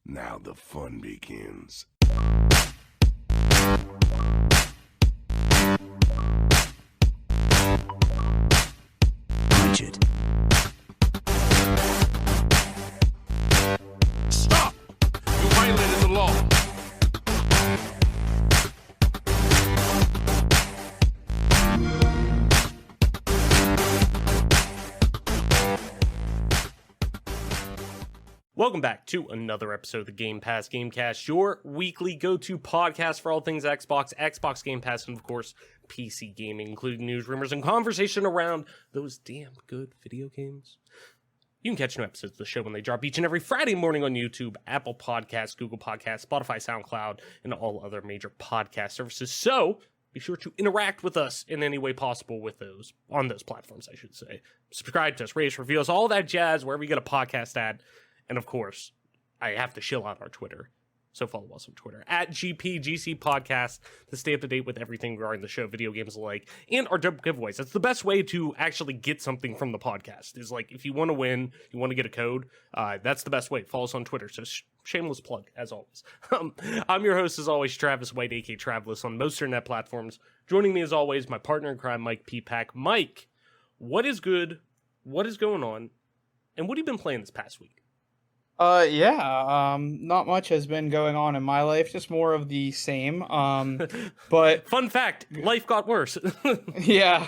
Now the fun begins. Richard. Stop! You violated the law. Welcome back to another episode of the Gamecast, your weekly go-to podcast for all things Xbox, Xbox Game Pass, and of course, PC gaming, including news, rumors, and conversation around those damn good video games. You can catch new episodes of the show when they drop each and every Friday morning on YouTube, Apple Podcasts, Google Podcasts, Spotify, SoundCloud, and all other major podcast services. So be sure to interact with us in any way possible with those, on those platforms, I should say. Subscribe to us, rate us, review us, all that jazz, wherever you get a podcast at. And of course, I have to shill out our Twitter. So follow us on Twitter at GPGC Podcast to stay up to date with everything regarding the show, video games alike, and our dope giveaways. That's the best way to actually get something from the podcast. Is like if you want to win, you want to get a code. That's the best way. Follow us on Twitter. So shameless plug as always. I'm your host as always, Travis White, aka Travelus, on most internet platforms. Joining me as always, my partner in crime, Mike P-Pack. Mike, what is good? What is going on? And what have you been playing this past week? Not much has been going on in my life, just more of the same. But fun fact, life got worse. yeah.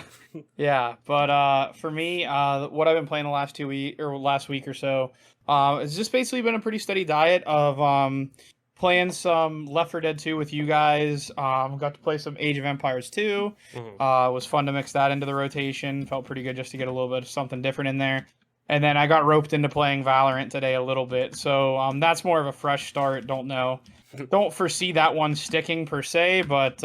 But for me, what I've been playing the last last week or so, it's just basically been a pretty steady diet of playing some Left 4 Dead 2 with you guys. Got to play some Age of Empires 2. It was fun to mix that into the rotation. Felt pretty good just to get a little bit of something different in there. And then I got roped into playing Valorant today a little bit. So that's more of a fresh start. Don't foresee that one sticking per se, but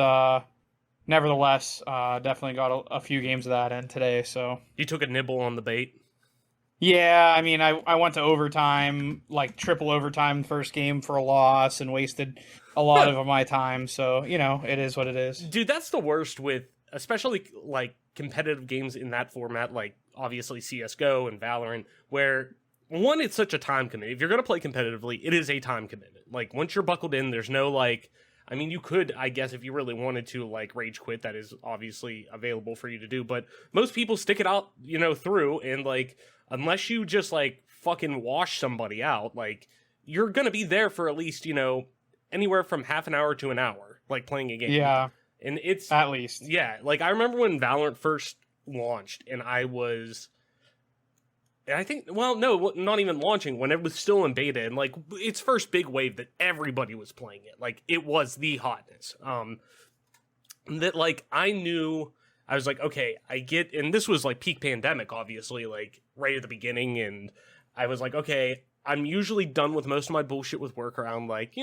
nevertheless, definitely got a few games of that in today. So You took a nibble on the bait. yeah, I mean, I went to overtime, like triple overtime first game for a loss and wasted a lot of my time. So, it is what it is. Dude, that's the worst with, especially like competitive games in that format, like obviously CSGO and Valorant, where one, it's such a time commitment. If you're going to play competitively, it is a time commitment. Like once you're buckled in, there's no like, I mean, you could, I guess, if you really wanted to, like rage quit, that is obviously available for you to do. But most people stick it out, through, and like, unless you just like fucking wash somebody out, like you're going to be there for at least, anywhere from half an hour to an hour, like playing a game. Yeah. And it's at least. Yeah. Like I remember when Valorant first launched and I think, well, no, not even launching, when it was still in beta and like its first big wave that everybody was playing it. Like it was the hotness. That like I knew, I was like, okay, and this was like peak pandemic, obviously, like right at the beginning. And I was like, okay, I'm usually done with most of my bullshit with work around like,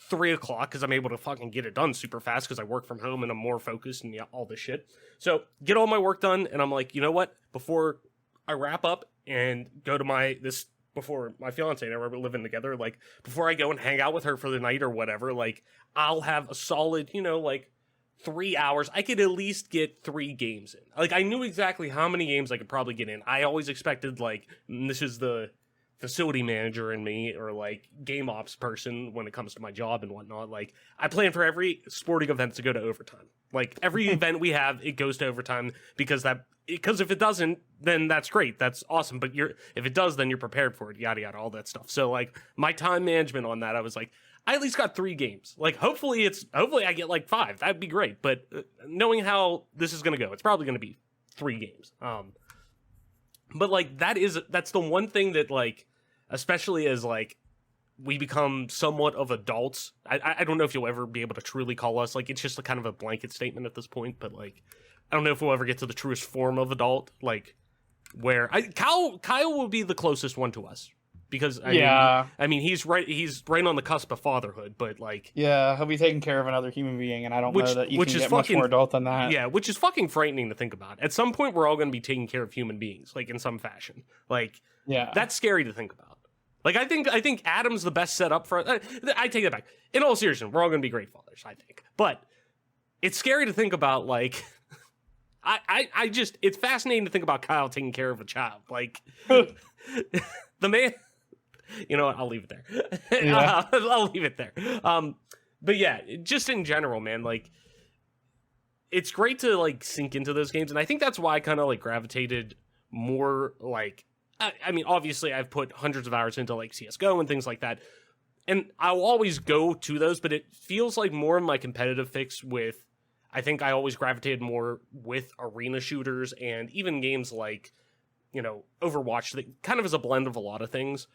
3 o'clock because I'm able to fucking get it done super fast because I work from home and I'm more focused and all this shit. So get all my work done and I'm like, you know what? Before I wrap up and go to before my fiance and I were living together, like before I go and hang out with her for the night or whatever, like I'll have a solid, like 3 hours. I could at least get 3 games in. Like I knew exactly how many games I could probably get in. I always expected like, this is the facility manager in me or like game ops person when it comes to my job and whatnot. Like I plan for every sporting event to go to overtime. Like every event we have, it goes to overtime because if it doesn't, then that's great. That's awesome. But if it does, then you're prepared for it, yada, yada, all that stuff. So like my time management on that, I was like, I at least got 3 games. Like hopefully I get like 5. That'd be great. But knowing how this is going to go, it's probably going to be 3 games. But like that's the one thing that like, especially as like we become somewhat of adults. I don't know if you'll ever be able to truly call us, like it's just a kind of a blanket statement at this point, but like I don't know if we'll ever get to the truest form of adult, like where Kyle will be the closest one to us because I mean he's right on the cusp of fatherhood, but like he'll be taking care of another human being, and I don't know that you can get much more adult than that. Yeah, which is fucking frightening to think about. At some point, we're all going to be taking care of human beings, like in some fashion. Like that's scary to think about. Like I think Adam's the best setup for. I take that back. In all seriousness, we're all going to be great fathers, I think. But it's scary to think about. Like, it's fascinating to think about Kyle taking care of a child. Like, the man, You know what? I'll leave it there. Yeah. I'll leave it there. But yeah, just in general, man, like, it's great to like sink into those games, and I think that's why I kind of like gravitated more. Like, I mean, obviously, I've put hundreds of hours into like CS:GO and things like that, and I'll always go to those. But it feels like more of my competitive fix with. I think I always gravitated more with arena shooters and even games like, you know, Overwatch, that kind of is a blend of a lot of things.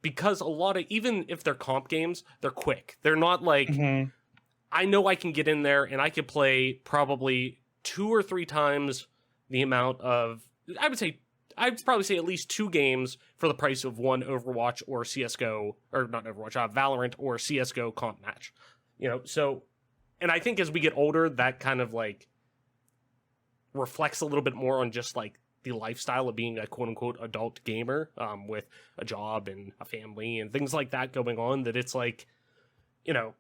Because a lot of, even if they're comp games, they're quick. They're not like, Mm-hmm. I know I can get in there and I could play probably 2 or 3 times the amount of, I'd probably say at least 2 games for the price of one Overwatch or CSGO, or not Overwatch, Valorant or CSGO comp match. You know, so, and I think as we get older, that kind of like reflects a little bit more on just like the lifestyle of being a quote unquote adult gamer, with a job and a family and things like that going on, that it's like, you know,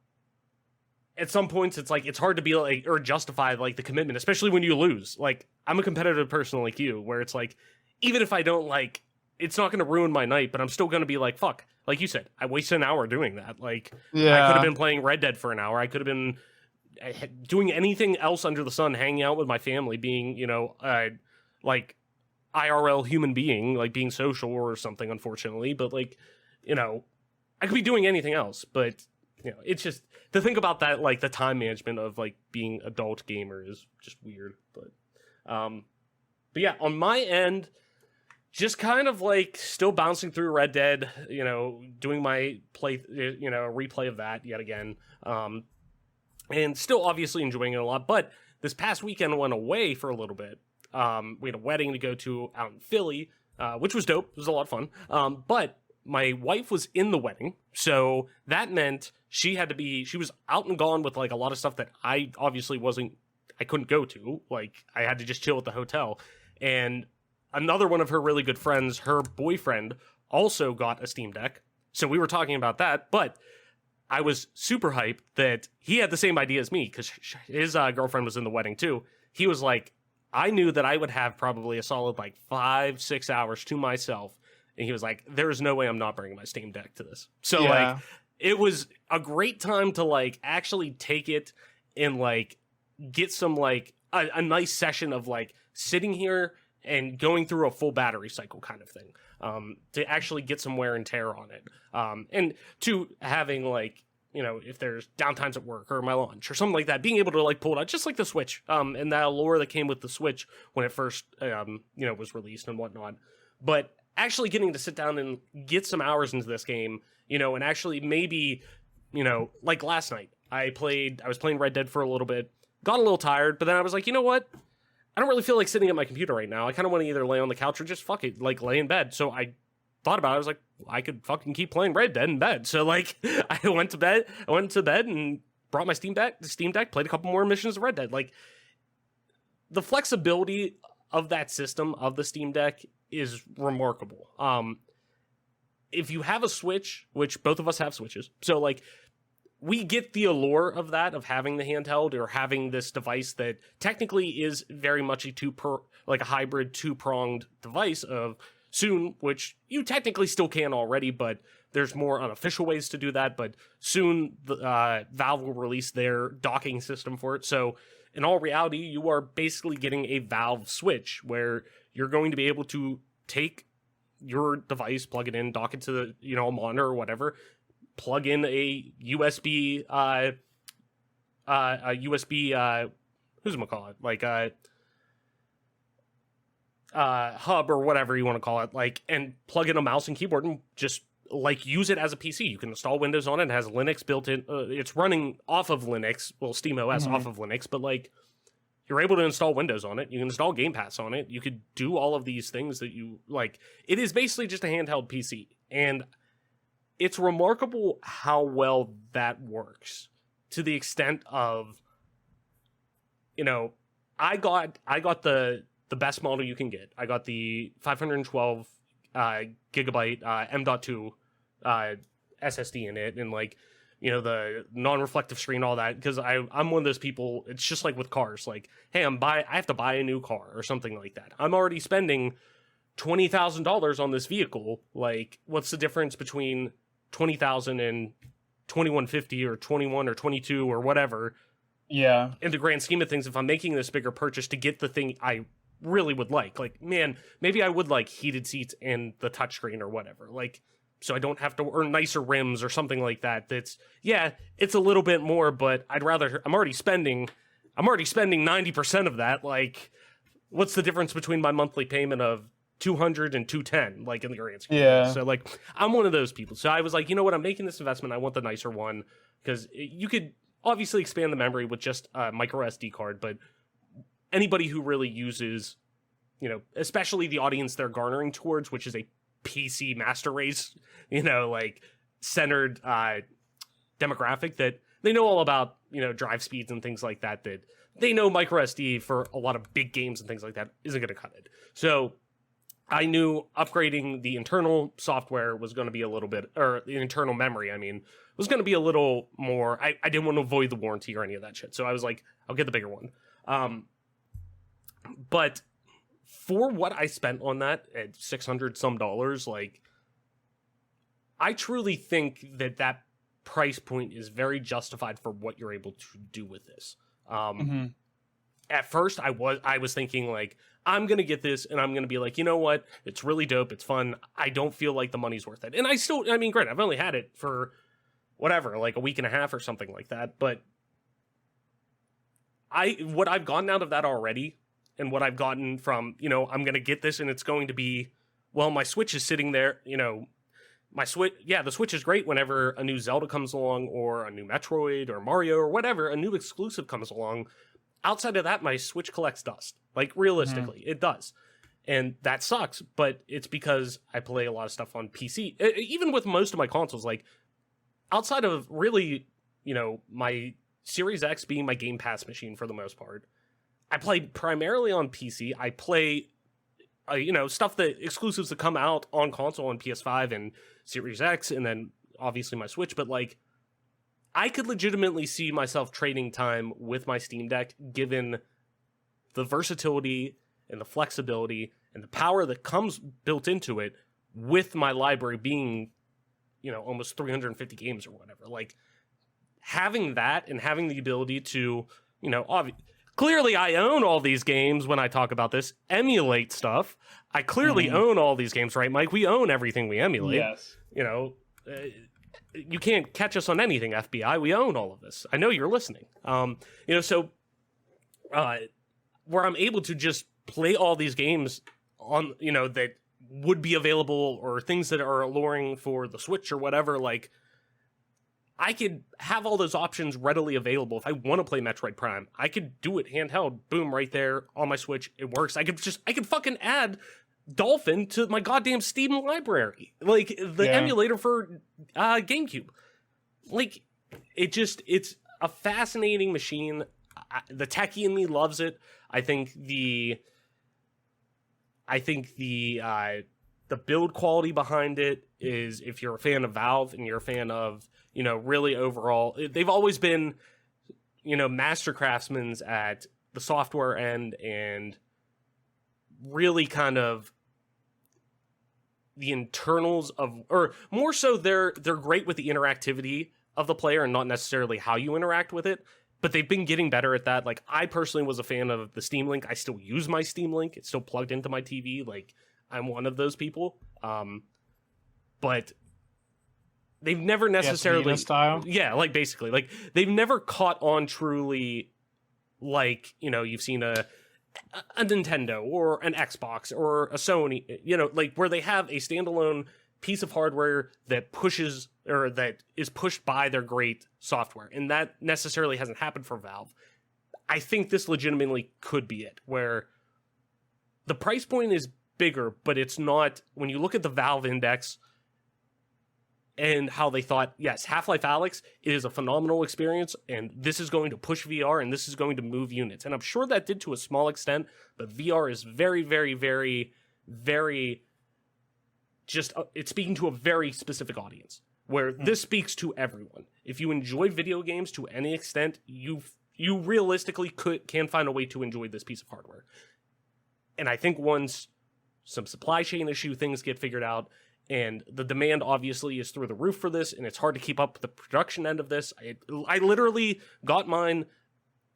at some points it's like it's hard to be like or justify like the commitment, especially when you lose. Like, I'm a competitive person like you, where it's like, even if I don't like, it's not going to ruin my night, but I'm still going to be like, fuck, like you said, I wasted an hour doing that. Like, I could have been playing Red Dead for an hour. I could have been doing anything else under the sun, hanging out with my family, being, you know, like IRL human being, like being social or something, unfortunately. But like, you know, I could be doing anything else, but you know, it's just to think about that, like the time management of like being adult gamer is just weird. But yeah, on my end, just kind of like still bouncing through Red Dead, you know, doing my replay of that yet again. And still obviously enjoying it a lot. But this past weekend I went away for a little bit. We had a wedding to go to out in Philly, which was dope. It was a lot of fun. But my wife was in the wedding, so that meant she was out and gone with like a lot of stuff that I obviously I couldn't go to. Like, I had to just chill at the hotel. And another one of her really good friends, her boyfriend, also got a Steam Deck. So we were talking about that, but I was super hyped that he had the same idea as me, because his girlfriend was in the wedding too. He was like, I knew that I would have probably a solid like 5-6 hours to myself. And he was like, there's no way I'm not bringing my Steam Deck to this. So like, it was a great time to like actually take it and like get some like a nice session of like sitting here and going through a full battery cycle kind of thing, to actually get some wear and tear on it. And to having like, you know, if there's downtimes at work or my lunch or something like that, being able to like pull it out, just like the Switch, and that allure that came with the Switch when it first, you know, was released and whatnot. But actually getting to sit down and get some hours into this game, you know, and actually maybe, you know, like last night, I was playing Red Dead for a little bit, got a little tired, but then I was like, you know what? I don't really feel like sitting at my computer right now. I kind of want to either lay on the couch or just fuck it, like lay in bed. So I thought about it. I was like, I could fucking keep playing Red Dead in bed. So like, I went to bed and brought my Steam Deck, played a couple more missions of Red Dead. Like, the flexibility of that system of the Steam Deck is remarkable. If you have a Switch, which both of us have Switches, so like, we get the allure of that, of having the handheld or having this device that technically is very much a hybrid 2-pronged device of soon, which you technically still can already, but there's more unofficial ways to do that. But soon, Valve will release their docking system for it. So in all reality, you are basically getting a Valve Switch where you're going to be able to take your device, plug it in, dock it to the, you know, a monitor or whatever, plug in a USB, hub or whatever you want to call it, like, and plug in a mouse and keyboard and just like use it as a PC. You can install Windows on it. It has Linux built in. It's running off of Linux, well, SteamOS off of Linux, but like, you're able to install Windows on it. You can install Game Pass on it. You could do all of these things that you like. It is basically just a handheld PC, and it's remarkable how well that works, to the extent of, you know, I got the best model you can get. I got the 512 gigabyte M.2 SSD in it, and like, you know, the non-reflective screen, all that, because I'm one of those people. It's just like with cars, like, hey, I have to buy a new car or something like that. I'm already spending $20,000 on this vehicle. Like, what's the difference between 20,000 and 2150 or 21 or 22 or whatever? Yeah. In the grand scheme of things, if I'm making this bigger purchase to get the thing I really would like, man, maybe I would like heated seats and the touchscreen or whatever. Like, so I don't have to earn nicer rims or something like that. It's a little bit more, but I'm already spending 90% of that. Like, what's the difference between my monthly payment of 200 and 210, like in the grand scheme? Yeah. So like, I'm one of those people. So I was like, you know what? I'm making this investment. I want the nicer one, because you could obviously expand the memory with just a micro SD card, but anybody who really uses, especially the audience they're garnering towards, which is a PC master race, like centered demographic, that they know all about, drive speeds and things like that, that they know micro SD for a lot of big games and things like that isn't going to cut it. So I knew upgrading the internal software was going to be a little bit, or the internal memory, was going to be a little more. I didn't want to avoid the warranty or any of that shit. So I was like, I'll get the bigger one. But for what I spent on that at $600 some, like, I truly think that price point is very justified for what you're able to do with this. At first I was thinking like, I'm going to get this and I'm going to be like, you know what? It's really dope. It's fun. I don't feel like the money's worth it. And granted, I've only had it for whatever, like a week and a half or something like that. But what I've gotten out of that already, and what I've gotten from, I'm going to get this and it's going to be, well, my Switch is sitting there, my Switch, the Switch is great whenever a new Zelda comes along, or a new Metroid or Mario or whatever, a new exclusive comes along. Outside of that, my Switch collects dust. Like, realistically, it does. And that sucks, but it's because I play a lot of stuff on PC. Even with most of my consoles, like, outside of really, my Series X being my Game Pass machine for the most part, I play primarily on PC. I play, stuff exclusives that come out on console on PS5 and Series X, and then obviously my Switch. But like, I could legitimately see myself trading time with my Steam Deck, given the versatility and the flexibility and the power that comes built into it, with my library being, almost 350 games or whatever. Like, having that and having the ability to, clearly I own all these games when I talk about this, emulate stuff. I clearly own all these games, right, Mike? We own everything we emulate. Yes. You can't catch us on anything, FBI. We own all of this. I know you're listening. So where I'm able to just play all these games on, that would be available, or things that are alluring for the Switch or whatever, like, I could have all those options readily available. If I want to play Metroid Prime, I could do it handheld, boom, right there on my Switch. It works. I could fucking add Dolphin to my goddamn Steam library, like the emulator for GameCube. Like, it's a fascinating machine. The techie in me loves it. I think the build quality behind it is, if you're a fan of Valve and you're a fan of, really overall, they've always been, master craftsmen at the software end, and really kind of the internals of, or more so, they're great with the interactivity of the player and not necessarily how you interact with it, but they've been getting better at that. Like, I personally was a fan of the Steam Link. I still use my Steam Link. It's still plugged into my TV. Like, I'm one of those people. But they've never necessarily style. Yeah, like, basically, like, they've never caught on truly, like, you've seen a Nintendo or an Xbox or a Sony, like, where they have a standalone piece of hardware that pushes, or that is pushed by their great software. And that necessarily hasn't happened for Valve. I think this legitimately could be it, where the price point is bigger, but it's not, when you look at the Valve index and how they thought, yes, Half-Life Alyx is a phenomenal experience, and this is going to push VR, and this is going to move units. And I'm sure that did to a small extent, but VR is very, very, very, very, just, it's speaking to a very specific audience, where this speaks to everyone. If you enjoy video games to any extent, you realistically can find a way to enjoy this piece of hardware. And I think once some supply chain issue things get figured out, and the demand obviously is through the roof for this, and it's hard to keep up with the production end of this. I literally got mine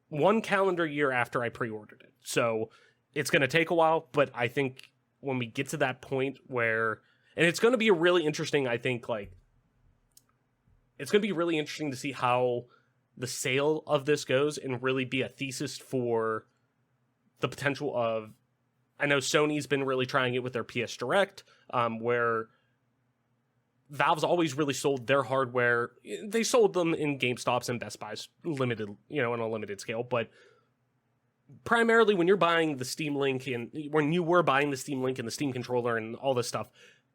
1 calendar year after I pre-ordered it. So it's going to take a while, but I think when we get to that point where, and it's going to be a really interesting, I think, like, it's going to be really interesting to see how the sale of this goes and really be a thesis for the potential of, I know Sony's been really trying it with their PS Direct, where Valve's always really sold their hardware. They sold them in GameStops and Best Buys, limited, on a limited scale. But primarily when you're buying the Steam Link and when you were buying the Steam Link and the Steam controller and all this stuff,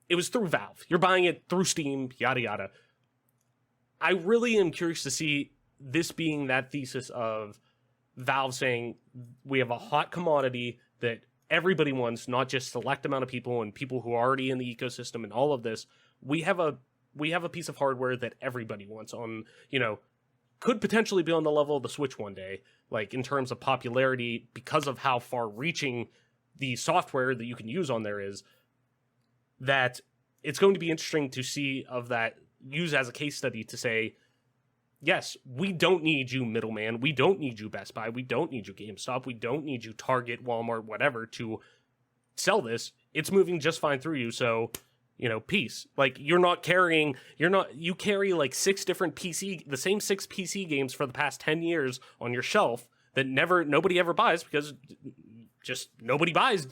it was through Valve. You're buying it through Steam, yada, yada. I really am curious to see this being that thesis of Valve saying, we have a hot commodity that everybody wants, not just select amount of people and people who are already in the ecosystem and all of this. We have a piece of hardware that everybody wants on, could potentially be on the level of the Switch one day, like in terms of popularity, because of how far reaching the software that you can use on there is, that it's going to be interesting to see of that, use as a case study to say, yes, we don't need you, middleman. We don't need you, Best Buy. We don't need you, GameStop. We don't need you, Target, Walmart, whatever, to sell this. It's moving just fine through you. So, peace. Like, you carry like 6 different the same 6 PC games for the past 10 years on your shelf that nobody ever buys because just nobody buys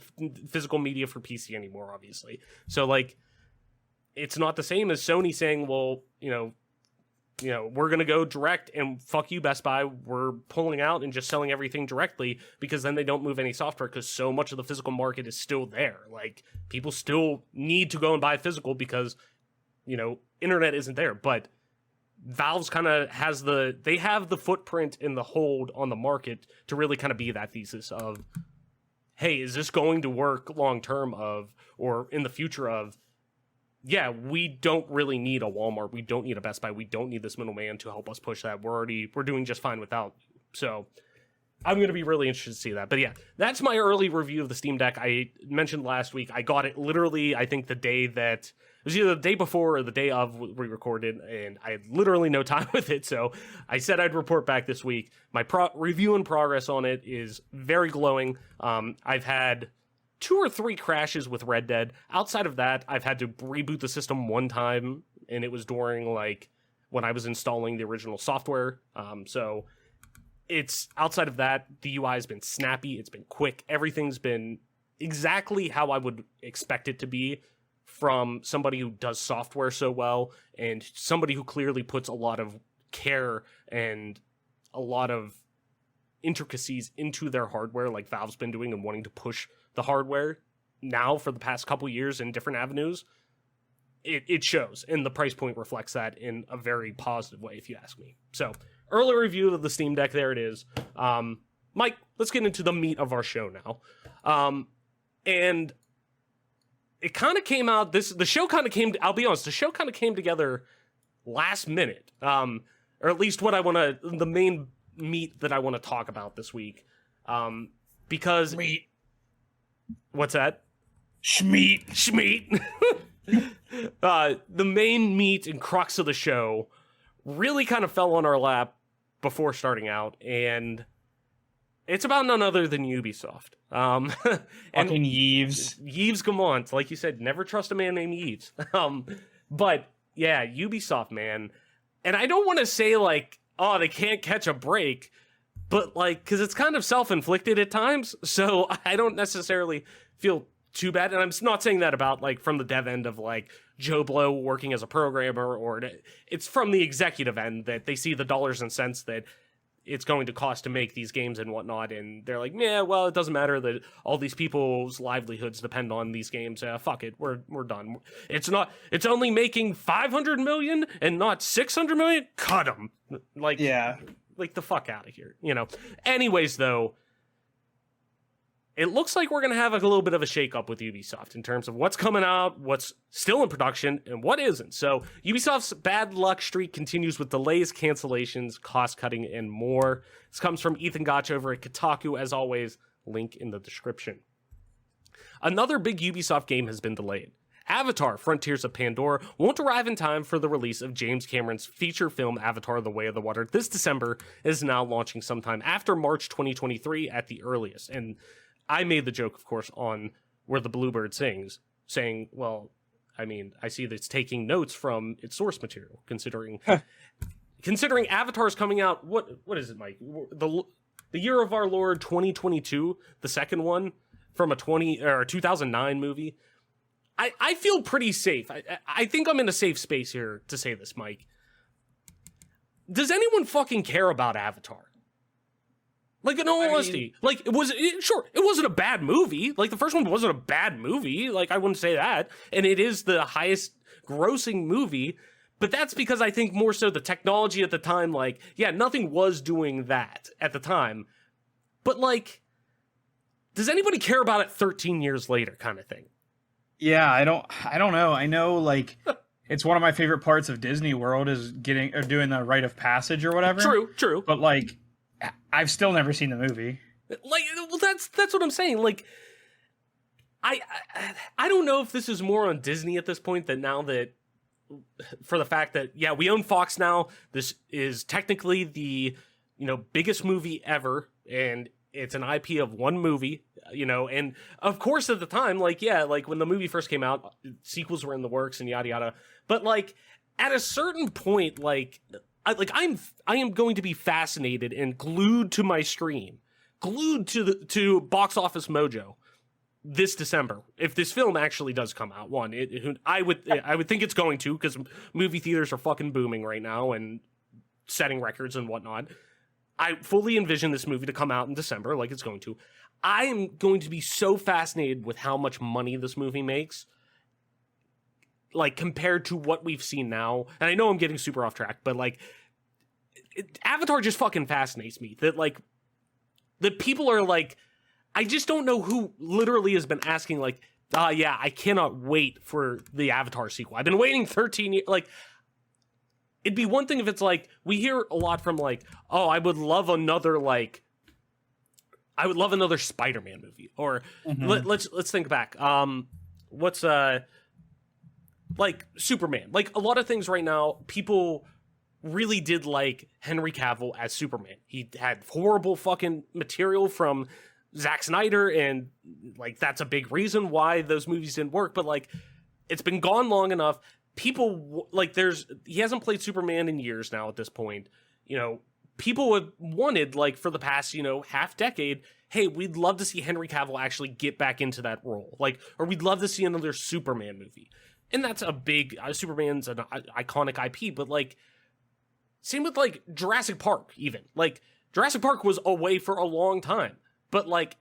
physical media for PC anymore, obviously. So, like, it's not the same as Sony saying, well, we're going to go direct and fuck you, Best Buy. We're pulling out and just selling everything directly, because then they don't move any software because so much of the physical market is still there. Like, people still need to go and buy physical because, internet isn't there. But Valve's kind of they have the footprint and the hold on the market to really kind of be that thesis of, hey, is this going to work long term or in the future of, yeah, we don't really need a Walmart. We don't need a Best Buy. We don't need this middleman to help us push that. We're doing just fine without. So I'm going to be really interested to see that. But yeah, that's my early review of the Steam Deck. I mentioned last week, I got it literally, I think it was either the day before or the day of we recorded, and I had literally no time with it. So I said I'd report back this week. My review and progress on it is very glowing. I've had 2 or 3 crashes with Red Dead. Outside of that, I've had to reboot the system one time, and it was during when I was installing the original software. So it's outside of that, the UI has been snappy, it's been quick, everything's been exactly how I would expect it to be from somebody who does software so well and somebody who clearly puts a lot of care and a lot of intricacies into their hardware, like Valve's been doing and wanting to push the hardware now for the past couple years in different avenues. It shows, and the price point reflects that in a very positive way, if you ask me. So, early review of the Steam Deck, there it is. Mike, let's get into the meat of our show now. And it kind of came out, the show kind of came, I'll be honest, the show kind of came together last minute. Or at least the main meat that I want to talk about this week. Because... Meat. What's that? Schmeat. The main meat and crux of the show really kind of fell on our lap before starting out, and it's about none other than Ubisoft. And Fucking Yves. Yves Gamont, like you said, never trust a man named Yves. But yeah, Ubisoft, man. And I don't want to say they can't catch a break, but because it's kind of self-inflicted at times, so I don't necessarily feel too bad. And I'm not saying that about from the dev end of Joe Blow working as a programmer, or it's from the executive end that they see the dollars and cents that it's going to cost to make these games and whatnot, and they're like, yeah, well, it doesn't matter that all these people's livelihoods depend on these games. Fuck it, we're done. It's only making 500 million and not 600 million. Cut them. Yeah. The fuck out of here, Anyways, though, it looks like we're going to have a little bit of a shakeup with Ubisoft in terms of what's coming out, what's still in production, and what isn't. So Ubisoft's bad luck streak continues with delays, cancellations, cost-cutting, and more. This comes from Ethan Gotch over at Kotaku. As always, link in the description. Another big Ubisoft game has been delayed. Avatar: Frontiers of Pandora won't arrive in time for the release of James Cameron's feature film Avatar: The Way of the Water this December. Is now launching sometime after March 2023 at the earliest. And I made the joke, of course, on Where the Bluebird Sings, saying, well, I mean, I see that it's taking notes from its source material, considering Avatar is coming out, what is it, Mike? The year of our Lord 2022, the second one from a 2009 movie. I feel pretty safe. I think I'm in a safe space here to say this, Mike. Does anyone fucking care about Avatar? Like, in all honesty, like, it wasn't a bad movie. Like, the first one wasn't a bad movie. Like, I wouldn't say that. And it is the highest grossing movie. But that's because I think more so the technology at the time, like, yeah, nothing was doing that at the time. But, like, does anybody care about it 13 years later kind of thing? Yeah, I don't know. I know, like, it's one of my favorite parts of Disney World is doing the rite of passage or whatever. True. But, like, I've still never seen the movie. Like, well, that's what I'm saying. Like, I don't know if this is more on Disney at this point than now that, for the fact that, yeah, we own Fox now. This is technically the, biggest movie ever, and it's an IP of one movie, and of course at the time, like, yeah, like when the movie first came out, sequels were in the works and yada yada. But like at a certain point, like I am going to be fascinated and glued to my screen, glued to Box Office Mojo this December if this film actually does come out. I would think it's going to, because movie theaters are fucking booming right now and setting records and whatnot. I fully envision this movie to come out in December, like it's going to. I am going to be so fascinated with how much money this movie makes, like, compared to what we've seen now. And I know I'm getting super off track, but, like, Avatar just fucking fascinates me. That people are, like, I just don't know who literally has been asking, like, yeah, I cannot wait for the Avatar sequel. I've been waiting 13 years, like... It'd be one thing if it's like, we hear a lot from like, oh, I would love another Spider-Man movie. Or let's think back. What's like Superman. Like a lot of things right now, people really did like Henry Cavill as Superman. He had horrible fucking material from Zack Snyder, and like that's a big reason why those movies didn't work. But like, it's been gone long enough. People like he hasn't played Superman in years now at this point. People have wanted, like, for the past, half decade, hey, we'd love to see Henry Cavill actually get back into that role. Like, or we'd love to see another Superman movie. And that's a big, Superman's an iconic IP, but like, same with like Jurassic Park even. Like, Jurassic Park was away for a long time, but like,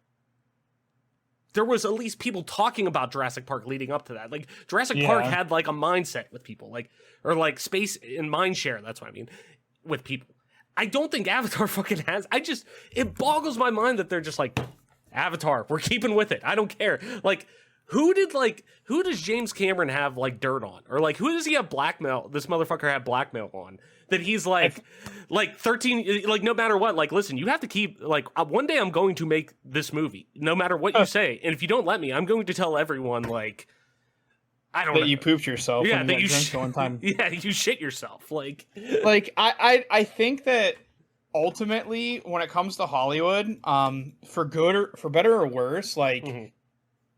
there was at least people talking about Jurassic Park leading up to that. Like, Jurassic Park had, like, a mindset with people, like, or, like, space and mind share, that's what I mean, with people. I don't think Avatar fucking has. It boggles my mind that they're just like, Avatar, we're keeping with it. I don't care. Like, who does James Cameron have, like, dirt on? Or, like, who does he have blackmail, this motherfucker have blackmail on? That he's like 13, like, no matter what, like, listen, you have to keep, like, one day I'm going to make this movie, no matter what you say. And if you don't let me, I'm going to tell everyone, like, I don't know. That you pooped yourself. Yeah, that you one time. Yeah, you shit yourself. Like, I think that ultimately, when it comes to Hollywood, for better or worse, like,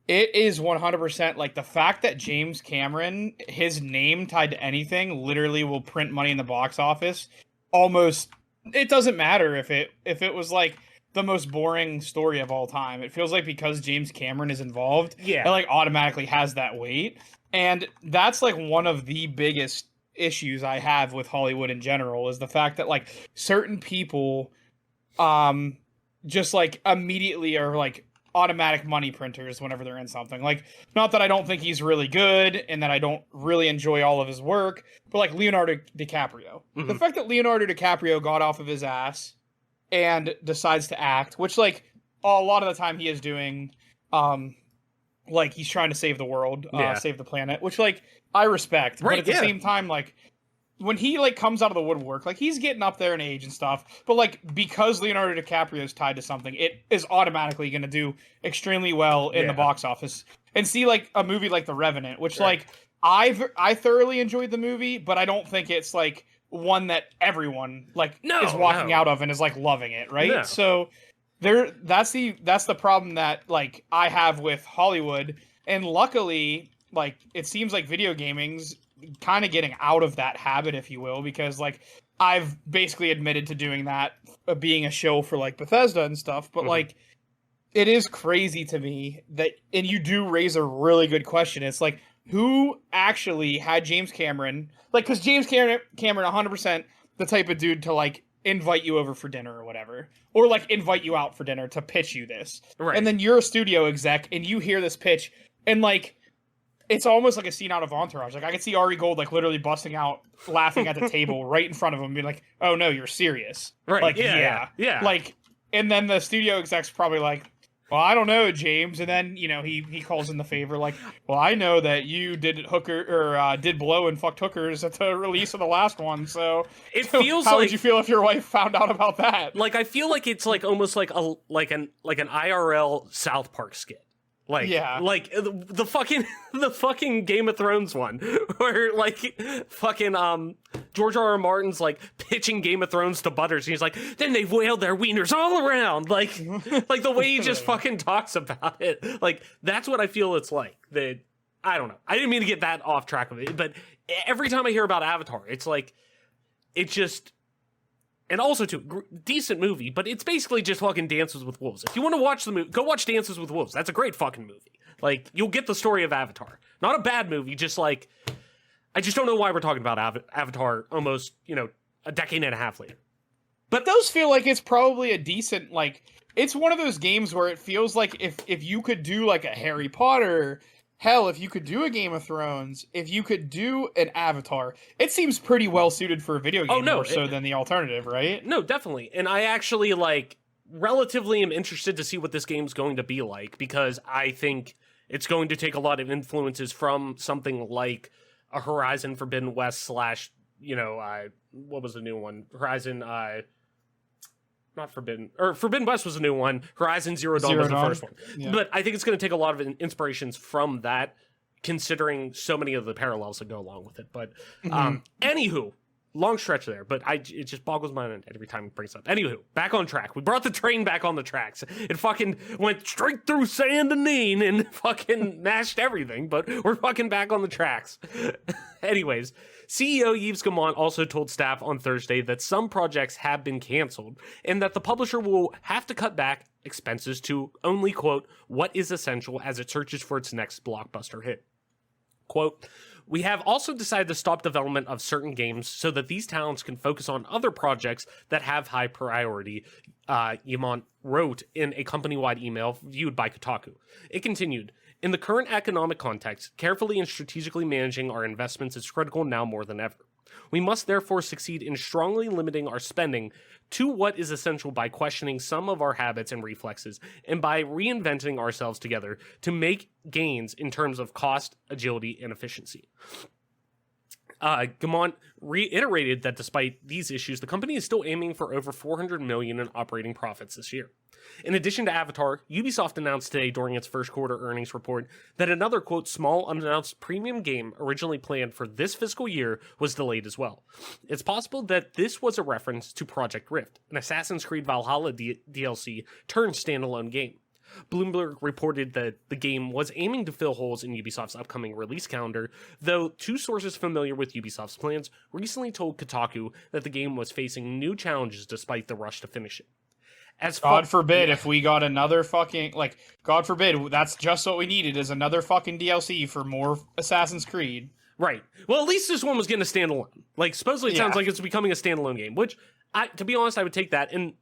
it is 100%, like, the fact that James Cameron, his name tied to anything, literally will print money in the box office. Almost, it doesn't matter if it was, like, the most boring story of all time. It feels like because James Cameron is involved, it, like, automatically has that weight. And that's, like, one of the biggest issues I have with Hollywood in general, is the fact that, like, certain people just, like, immediately are, like, automatic money printers whenever they're in something. Like, not that I don't think he's really good and that I don't really enjoy all of his work, but like Leonardo DiCaprio. The fact that Leonardo DiCaprio got off of his ass and decides to act, which, like, a lot of the time he is doing, like, he's trying to save the world, save the planet, which, like, I respect. But at the same time, like, when he like comes out of the woodwork, like he's getting up there in age and stuff, but like because Leonardo DiCaprio is tied to something, it is automatically going to do extremely well in the box office. And see like a movie like The Revenant, which like I thoroughly enjoyed the movie, but I don't think it's like one that everyone like is walking out of and is like loving it, right? No. So that's the problem that like I have with Hollywood, and luckily like it seems like video gaming's kind of getting out of that habit, if you will, because like I've basically admitted to doing that, being a show for like Bethesda and stuff, but like it is crazy to me that, and you do raise a really good question. It's like, who actually had James Cameron, like, because James Cameron 100% the type of dude to like invite you over for dinner or whatever, or like invite you out for dinner to pitch you this, Right. And then you're a studio exec and you hear this pitch and like it's almost like a scene out of Entourage. Like I could see Ari Gold like literally busting out laughing at the table right in front of him, being like, "Oh no, you're serious." Right. Like Yeah. Like, and then the studio exec's probably like, "Well, I don't know, James." And then he calls in the favor like, "Well, I know that you did did blow and fucked hookers at the release of the last one. So it feels how like, would you feel if your wife found out about that?" Like I feel like it's like almost like an IRL South Park skit. Like, like the fucking Game of Thrones one, where like fucking George R.R. Martin's like pitching Game of Thrones to Butters, and he's like, then they wailed their wieners all around, like the way he just fucking talks about it. Like that's what I feel it's like. That I don't know. I didn't mean to get that off track of it, but every time I hear about Avatar, it's like it just. And also, too, decent movie, but it's basically just fucking Dances with Wolves. If you want to watch the movie, go watch Dances with Wolves. That's a great fucking movie. Like, you'll get the story of Avatar. Not a bad movie, just like... I just don't know why we're talking about Avatar almost, a decade and a half later. But those feel like it's probably a decent, like... It's one of those games where it feels like if you could do, like, a Harry Potter... Hell, if you could do a Game of Thrones, if you could do an Avatar, it seems pretty well suited for a video game more so than the alternative, right? No, definitely. And I actually, like, relatively am interested to see what this game's going to be like, because I think it's going to take a lot of influences from something like a Horizon Forbidden West / what was the new one? Horizon, Forbidden West was a new one. Horizon Zero Dawn was the first one. Yeah. But I think it's going to take a lot of inspirations from that, considering so many of the parallels that go along with it. But anywho, long stretch there. But it just boggles my mind every time it brings up. Anywho, back on track. We brought the train back on the tracks. It fucking went straight through Sand and Neen and fucking mashed everything. But we're fucking back on the tracks. Anyways, CEO Yves Guillemot also told staff on Thursday that some projects have been canceled and that the publisher will have to cut back expenses to only, quote, what is essential as it searches for its next blockbuster hit. Quote, we have also decided to stop development of certain games so that these talents can focus on other projects that have high priority, Guillemot wrote in a company-wide email viewed by Kotaku. It continued, in the current economic context, carefully and strategically managing our investments is critical now more than ever. We must therefore succeed in strongly limiting our spending to what is essential by questioning some of our habits and reflexes, and by reinventing ourselves together to make gains in terms of cost, agility, and efficiency. Guillemot reiterated that despite these issues, the company is still aiming for over $400 million in operating profits this year. In addition to Avatar, Ubisoft announced today during its first quarter earnings report that another, quote, small unannounced premium game originally planned for this fiscal year was delayed as well. It's possible that this was a reference to Project Rift, an Assassin's Creed Valhalla DLC turned standalone game. Bloomberg reported that the game was aiming to fill holes in Ubisoft's upcoming release calendar, though two sources familiar with Ubisoft's plans recently told Kotaku that the game was facing new challenges despite the rush to finish it. God forbid if we got another fucking, like, God forbid, that's just what we needed, is another fucking DLC for more Assassin's Creed. Right. Well, at least this one was getting a standalone. Like, supposedly it sounds like it's becoming a standalone game, which, to be honest, I would take that. And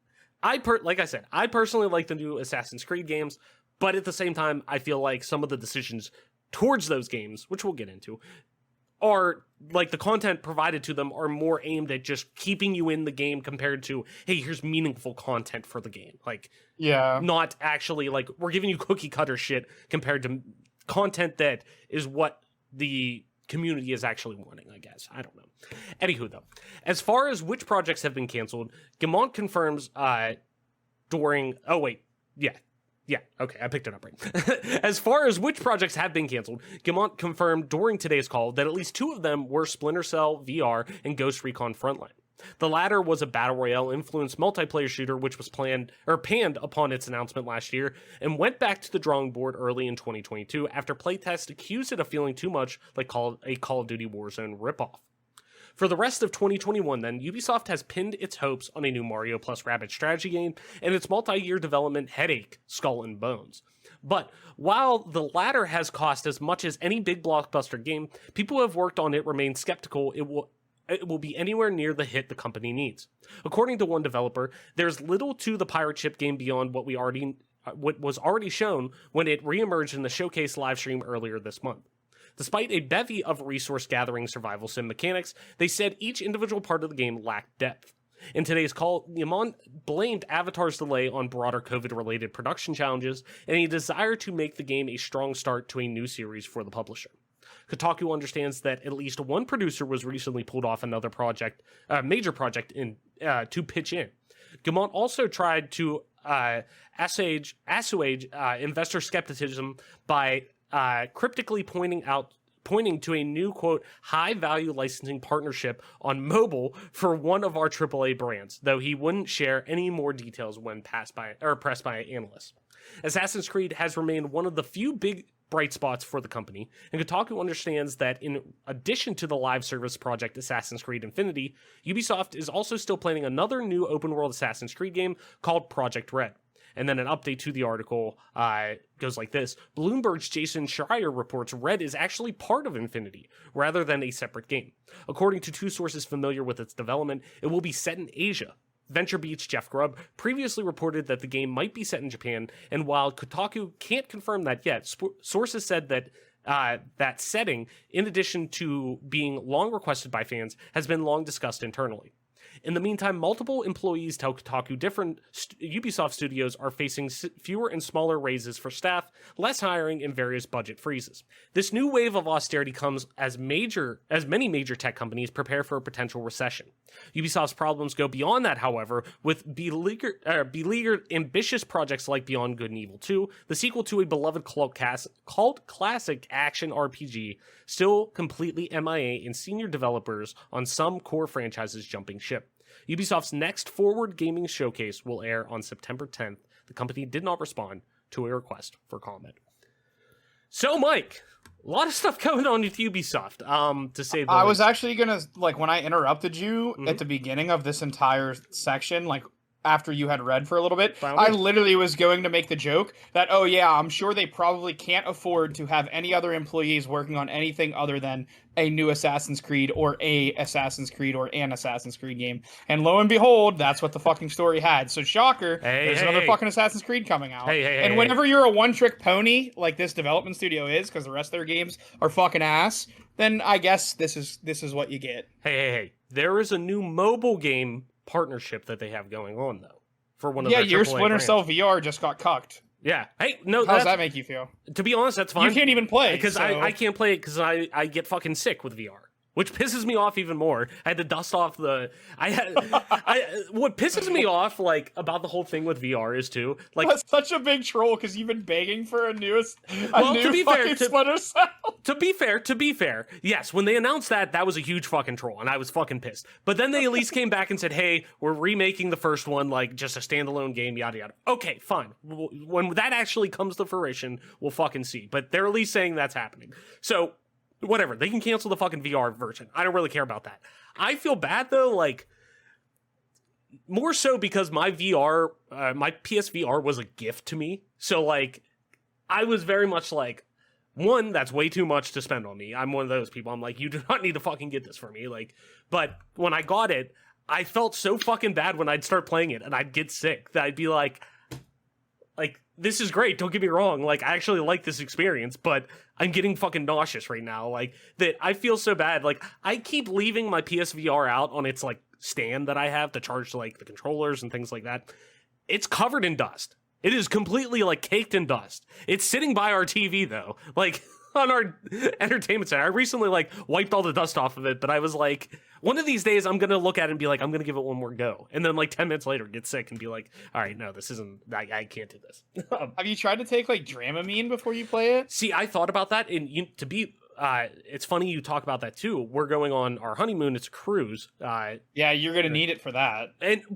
like I said, I personally like the new Assassin's Creed games, but at the same time, I feel like some of the decisions towards those games, which we'll get into, are, like, the content provided to them are more aimed at just keeping you in the game compared to, hey, here's meaningful content for the game. Like, not actually, like, we're giving you cookie cutter shit compared to content that is what the community is actually wanting, I guess. I don't know. Anywho, though, as far as which projects have been canceled, Gamont confirms during... Oh, wait. Yeah, okay, I picked it up right. As far as which projects have been canceled, Gamont confirmed during today's call that at least 2 of them were Splinter Cell VR and Ghost Recon Frontline. The latter was a battle royale influenced multiplayer shooter which was panned upon its announcement last year and went back to the drawing board early in 2022 after playtests accused it of feeling too much like a Call of Duty Warzone ripoff. For the rest of 2021, then, Ubisoft has pinned its hopes on a new Mario plus Rabbids strategy game and its multi-year development headache, Skull and Bones. But while the latter has cost as much as any big blockbuster game, people who have worked on it remain skeptical it will be anywhere near the hit the company needs. According to one developer, there's little to the pirate ship game beyond what was already shown when it reemerged in the showcase livestream earlier this month. Despite a bevy of resource-gathering survival sim mechanics, they said each individual part of the game lacked depth. In today's call, Yamon blamed Avatar's delay on broader COVID-related production challenges and a desire to make the game a strong start to a new series for the publisher. Kotaku understands that at least one producer was recently pulled off another major project to pitch in. Gamont also tried to assuage investor skepticism by cryptically pointing to a new, quote, high-value licensing partnership on mobile for one of our AAA brands, though he wouldn't share any more details when pressed by analysts. Assassin's Creed has remained one of the few big bright spots for the company, and Kotaku understands that in addition to the live service project Assassin's Creed Infinity, Ubisoft is also still planning another new open-world Assassin's Creed game called Project Red. And then an update to the article goes like this. Bloomberg's Jason Schreier reports Red is actually part of Infinity, rather than a separate game. According to 2 sources familiar with its development, it will be set in Asia. VentureBeat's Jeff Grubb previously reported that the game might be set in Japan, and while Kotaku can't confirm that yet, sources said that that setting, in addition to being long requested by fans, has been long discussed internally. In the meantime, multiple employees tell Kotaku different Ubisoft studios are facing fewer and smaller raises for staff, less hiring, and various budget freezes. This new wave of austerity comes as many major tech companies prepare for a potential recession. Ubisoft's problems go beyond that, however, with beleaguered ambitious projects like Beyond Good and Evil 2, the sequel to a beloved cult classic action RPG, still completely MIA in senior developers on some core franchises jumping ship. Ubisoft's next Forward Gaming Showcase will air on September 10th. The company did not respond to a request for comment. So, Mike, a lot of stuff going on with Ubisoft, to say the least. I was actually gonna, when I interrupted you at the beginning of this entire section, after you had read for a little bit, I literally was going to make the joke that, oh yeah, I'm sure they probably can't afford to have any other employees working on anything other than a new Assassin's Creed or an Assassin's Creed game. And lo and behold, that's what the fucking story had. So shocker, there's another fucking Assassin's Creed coming out. And whenever you're a one-trick pony, like this development studio is, because the rest of their games are fucking ass, then I guess this is what you get. Hey. There is a new mobile game partnership that they have going on, though, for one of their AAA your Splinter brands. Cell VR just got cucked. Yeah. Hey, no. How does that make you feel? To be honest, that's fine. You can't even play because I can't play it because I get fucking sick with VR, which pisses me off even more. I had to dust off the. What pisses me off about the whole thing with VR is too that's such a big troll because you've been begging for a new Splinter Cell. To be fair, yes, when they announced that was a huge fucking troll, and I was fucking pissed. But then they at least came back and said, "Hey, we're remaking the first one, just a standalone game, yada yada." Okay, fine. When that actually comes to fruition, we'll fucking see. But they're at least saying that's happening. So. Whatever, they can cancel the fucking VR version. I don't really care about that. I feel bad though, more so because my VR, my PSVR was a gift to me. So I was very much one, that's way too much to spend on me. I'm one of those people. I'm you do not need to fucking get this for me. But when I got it, I felt so fucking bad when I'd start playing it and I'd get sick that I'd be this is great, don't get me wrong, I actually like this experience, but I'm getting fucking nauseous right now, that I feel so bad, I keep leaving my PSVR out on its, stand that I have to charge, the controllers and things like that. It's covered in dust. It is completely, caked in dust. It's sitting by our TV, though. on our entertainment center. I recently like wiped all the dust off of it, but I was like, one of these days I'm gonna look at it and be like, I'm gonna give it one more go, and then like 10 minutes later get sick and be like, all right, no, this isn't. I can't do this. Have you tried to take like Dramamine before you play it? See, I thought about that, and to be. It's funny you talk about that too. We're going on our honeymoon. It's a cruise. Yeah, you're gonna need it for that.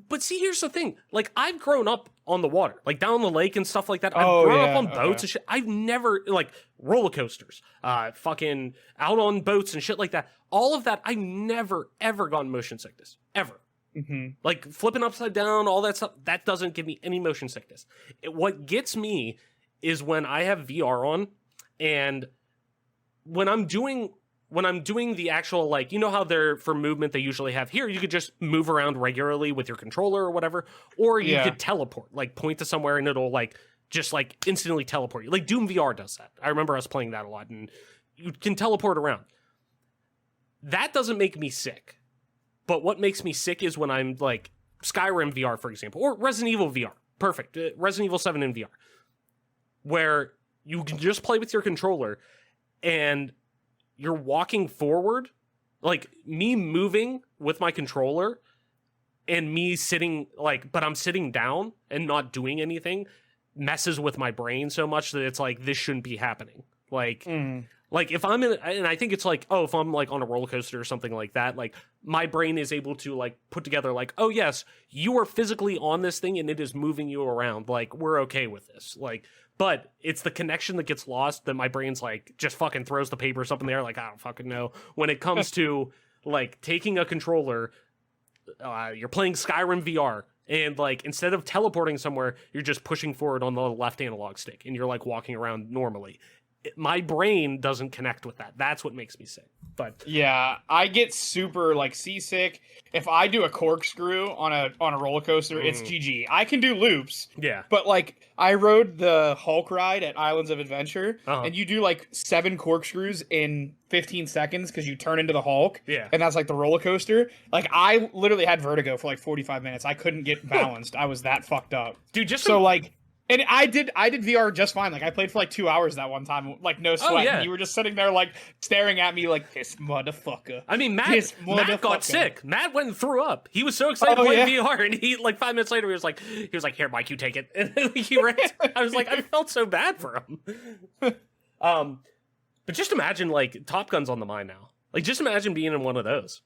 But see, here's the thing. Like, I've grown up on the water, like down the lake and stuff like that. I've grown up on boats and shit. I've never like roller coasters, fucking out on boats and shit like that. All of that, I never ever gotten motion sickness ever. Mm-hmm. Like flipping upside down, all that stuff. That doesn't give me any motion sickness. What gets me is when I have VR on and when I'm doing the actual, like, you know how they're for movement they usually have here, you could just move around regularly with your controller or whatever, or you could teleport, like point to somewhere and it'll like just like instantly teleport you. Like Doom VR does that. I remember us playing that a lot, and you can teleport around. That doesn't make me sick. But what makes me sick is when I'm like Skyrim VR, for example, or Resident Evil VR. Perfect. Resident Evil 7 in VR. Where you can just play with your controller and you're walking forward, like me moving with my controller and me sitting like, but I'm sitting down and not doing anything messes with my brain so much that it's like, this shouldn't be happening. Like, like if I'm in, and I think it's like, oh, if I'm like on a roller coaster or something like that, like my brain is able to like put together like, oh yes, you are physically on this thing and it is moving you around. Like we're okay with this. Like, but it's the connection that gets lost that my brain's like just fucking throws the papers up in the air. Like, I don't fucking know. When it comes to like taking a controller, you're playing Skyrim VR and like, instead of teleporting somewhere, you're just pushing forward on the left analog stick and you're like walking around normally. My brain doesn't connect with that. That's what makes me sick. But yeah, I get super like seasick if I do a corkscrew on a roller coaster. It's GG. I can do loops. Yeah, but like I rode the Hulk ride at Islands of Adventure, and you do like 7 corkscrews in 15 seconds because you turn into the Hulk. Yeah, and that's like the roller coaster. Like I literally had vertigo for like 45 minutes. I couldn't get balanced. I was that fucked up, dude. Just so like. And I did VR just fine. Like I played for like 2 hours that one time, like no sweat. Oh, yeah. And you were just sitting there like staring at me like this motherfucker. I mean, Matt got sick. Matt went and threw up. He was so excited to play VR, and he like 5 minutes later he was like, here, Mike, you take it. And then he ran. I was like, I felt so bad for him. But just imagine like Top Gun's on the mind now. Like just imagine being in one of those.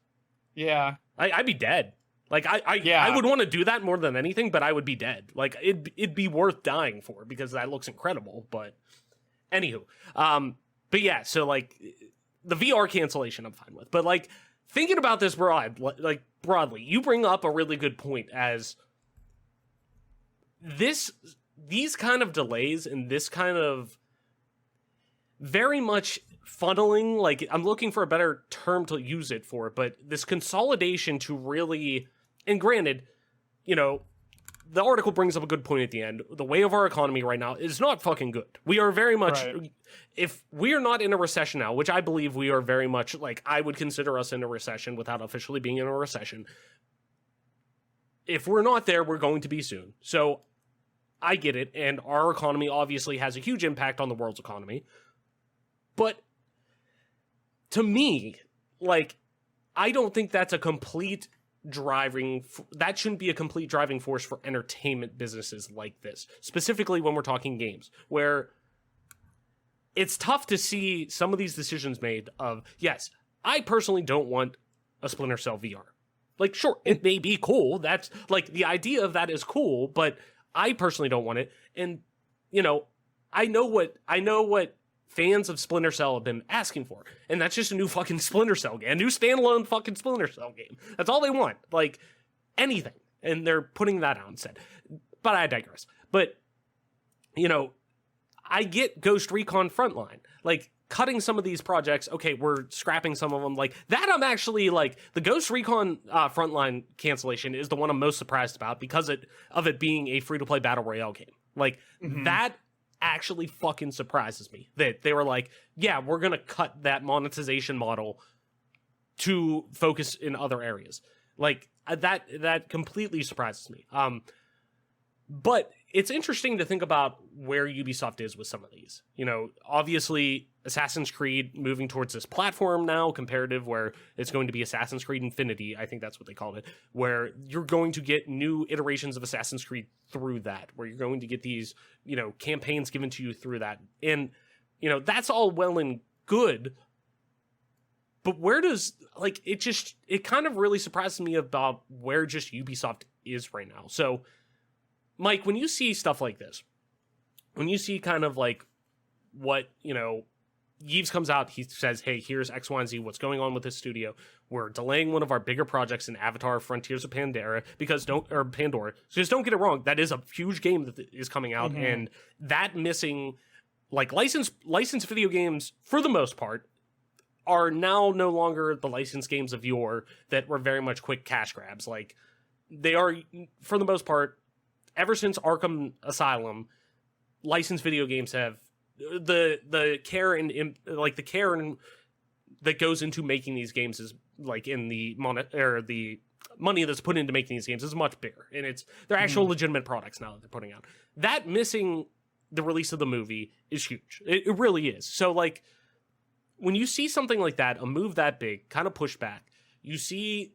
Yeah, I'd be dead. Like I would want to do that more than anything, but I would be dead. Like it'd be worth dying for because that looks incredible. But anywho, but yeah, so like the VR cancellation, I'm fine with. But like thinking about this broadly, you bring up a really good point as these kind of delays and this kind of very much funneling, like I'm looking for a better term to use it for, but this consolidation to really. And granted, you know, the article brings up a good point at the end. The way of our economy right now is not fucking good. We are very much, if we are not in a recession now, which I believe we are very much, like, I would consider us in a recession without officially being in a recession. If we're not there, we're going to be soon. So I get it. And our economy obviously has a huge impact on the world's economy. But to me, like, I don't think that's a complete that shouldn't be a complete driving force for entertainment businesses like this, specifically when we're talking games, where it's tough to see some of these decisions made of, yes, I personally don't want a Splinter Cell VR. Like, sure, it may be cool. That's like the idea of that is cool, but I personally don't want it. And, you know, I know what fans of Splinter Cell have been asking for, and that's just a new fucking Splinter Cell game, a new standalone fucking Splinter Cell game. That's all they want, like anything, and they're putting that out instead. But I digress. But you know, I get Ghost Recon Frontline, like cutting some of these projects. Okay, we're scrapping some of them. Like that, I'm actually like the Ghost Recon Frontline cancellation is the one I'm most surprised about because of it being a free to play battle royale game. Like that. Actually fucking surprises me that they were like, yeah, we're gonna cut that monetization model to focus in other areas. Like that completely surprises me. But it's interesting to think about where Ubisoft is with some of these. You know, obviously Assassin's Creed moving towards this platform now, comparative, where it's going to be Assassin's Creed Infinity, I think that's what they called it, where you're going to get new iterations of Assassin's Creed through that, where you're going to get these, you know, campaigns given to you through that. And, you know, that's all well and good, but where does, like, it kind of really surprises me about where just Ubisoft is right now. So, Mike, when you see stuff like this, when you see kind of like what, you know, Yves comes out, he says, hey, here's X, Y, and Z, what's going on with this studio. We're delaying one of our bigger projects in Avatar Frontiers of Pandora, because don't get it wrong, that is a huge game that is coming out, and that missing, like, licensed video games, for the most part, are now no longer the licensed games of yore that were very much quick cash grabs. Like, they are, for the most part, ever since Arkham Asylum, licensed video games have the care and that goes into making these games is like in the money that's put into making these games is much bigger, and they're actual legitimate products now that they're putting out. That missing the release of the movie is huge. It really is. So, like, when you see something like that, a move that big, kind of pushed back, you see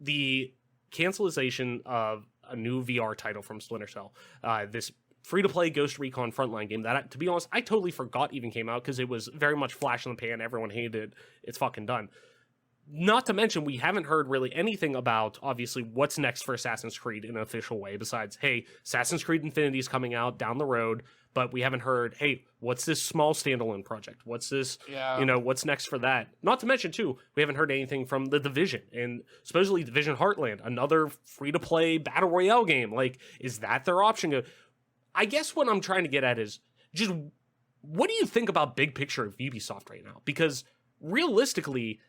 the cancellation of a new VR title from Splinter Cell, this free-to-play Ghost Recon Frontline game that, to be honest, I totally forgot even came out, because it was very much flash in the pan. Everyone hated it. It's fucking done. Not to mention, we haven't heard really anything about, obviously, what's next for Assassin's Creed in an official way, besides, hey, Assassin's Creed Infinity is coming out down the road, but we haven't heard, hey, what's this small standalone project? What's this, you know, what's next for that? Not to mention, too, we haven't heard anything from The Division, and supposedly Division Heartland, another free-to-play Battle Royale game. Like, is that their option? I guess what I'm trying to get at is just, what do you think about big picture of Ubisoft right now? Because realistically,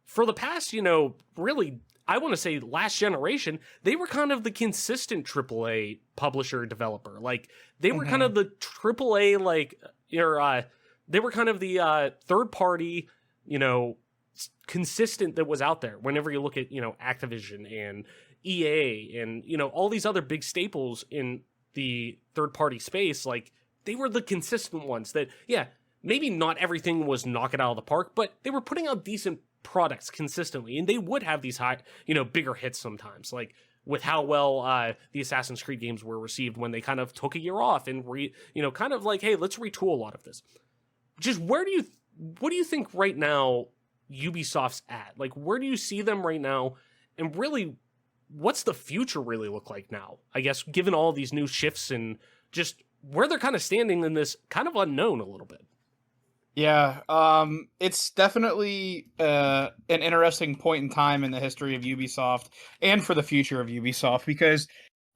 for the past, you know, really, I want to say last generation, they were kind of the consistent AAA publisher developer. Like, they were kind of the AAA, like, they were kind of the third party, you know, consistent that was out there. Whenever you look at, you know, Activision and EA and, you know, all these other big staples in the third party space, like, they were the consistent ones that, yeah, maybe not everything was knock it out of the park, but they were putting out decent products consistently, and they would have these high, you know, bigger hits sometimes, like with how well the Assassin's Creed games were received when they kind of took a year off and you know, kind of like, hey, let's retool a lot of this. Just what do you think right now Ubisoft's at? Like, where do you see them right now, and really, what's the future really look like now? I guess, given all these new shifts and just where they're kind of standing in this kind of unknown a little bit. Yeah, it's definitely an interesting point in time in the history of Ubisoft and for the future of Ubisoft, because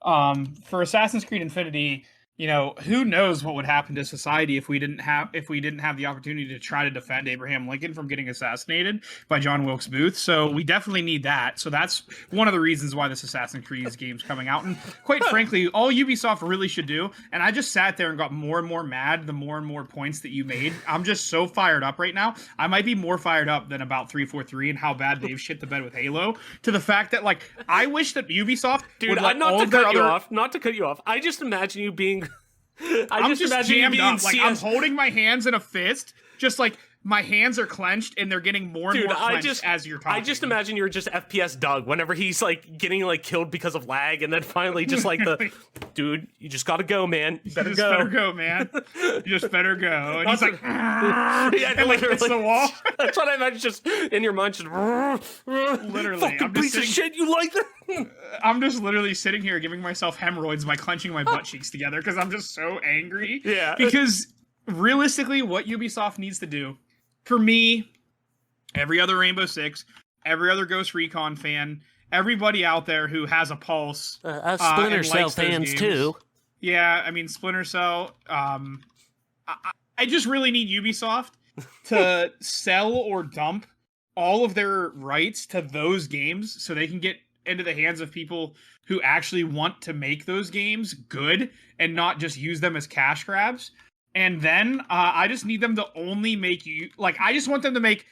for Assassin's Creed Infinity, you know, who knows what would happen to society if we didn't have the opportunity to try to defend Abraham Lincoln from getting assassinated by John Wilkes Booth. So we definitely need that. So that's one of the reasons why this Assassin's Creed game's coming out. And quite frankly, all Ubisoft really should do, and I just sat there and got more and more mad the more and more points that you made. I'm just so fired up right now. I might be more fired up than about 343 and how bad they've shit the bed with Halo, to the fact that, like, I wish that Ubisoft would let not all to of their cut you other... off, not to cut you off. I just imagine you being I'm just jammed up. Like, I'm holding my hands in a fist, just like my hands are clenched, and they're getting more and more clenched as you're talking. I just imagine you're just FPS Doug whenever he's like getting like killed because of lag, and then finally just like dude, you just gotta go, man. You better go. Better go, man. You just better go. And he's like, yeah, and like hits the wall. That's what I imagine, just in your mind, just literally. Fucking piece of shit. You like that? I'm just literally sitting here giving myself hemorrhoids by clenching my butt cheeks together because I'm just so angry. Yeah. Because realistically, what Ubisoft needs to do, for me, every other Rainbow Six, every other Ghost Recon fan, everybody out there who has a pulse, Splinter Cell fans too. Yeah, I mean, Splinter Cell. I just really need Ubisoft to sell or dump all of their rights to those games so they can get into the hands of people who actually want to make those games good and not just use them as cash grabs. And then I just need them to only make I just want them to make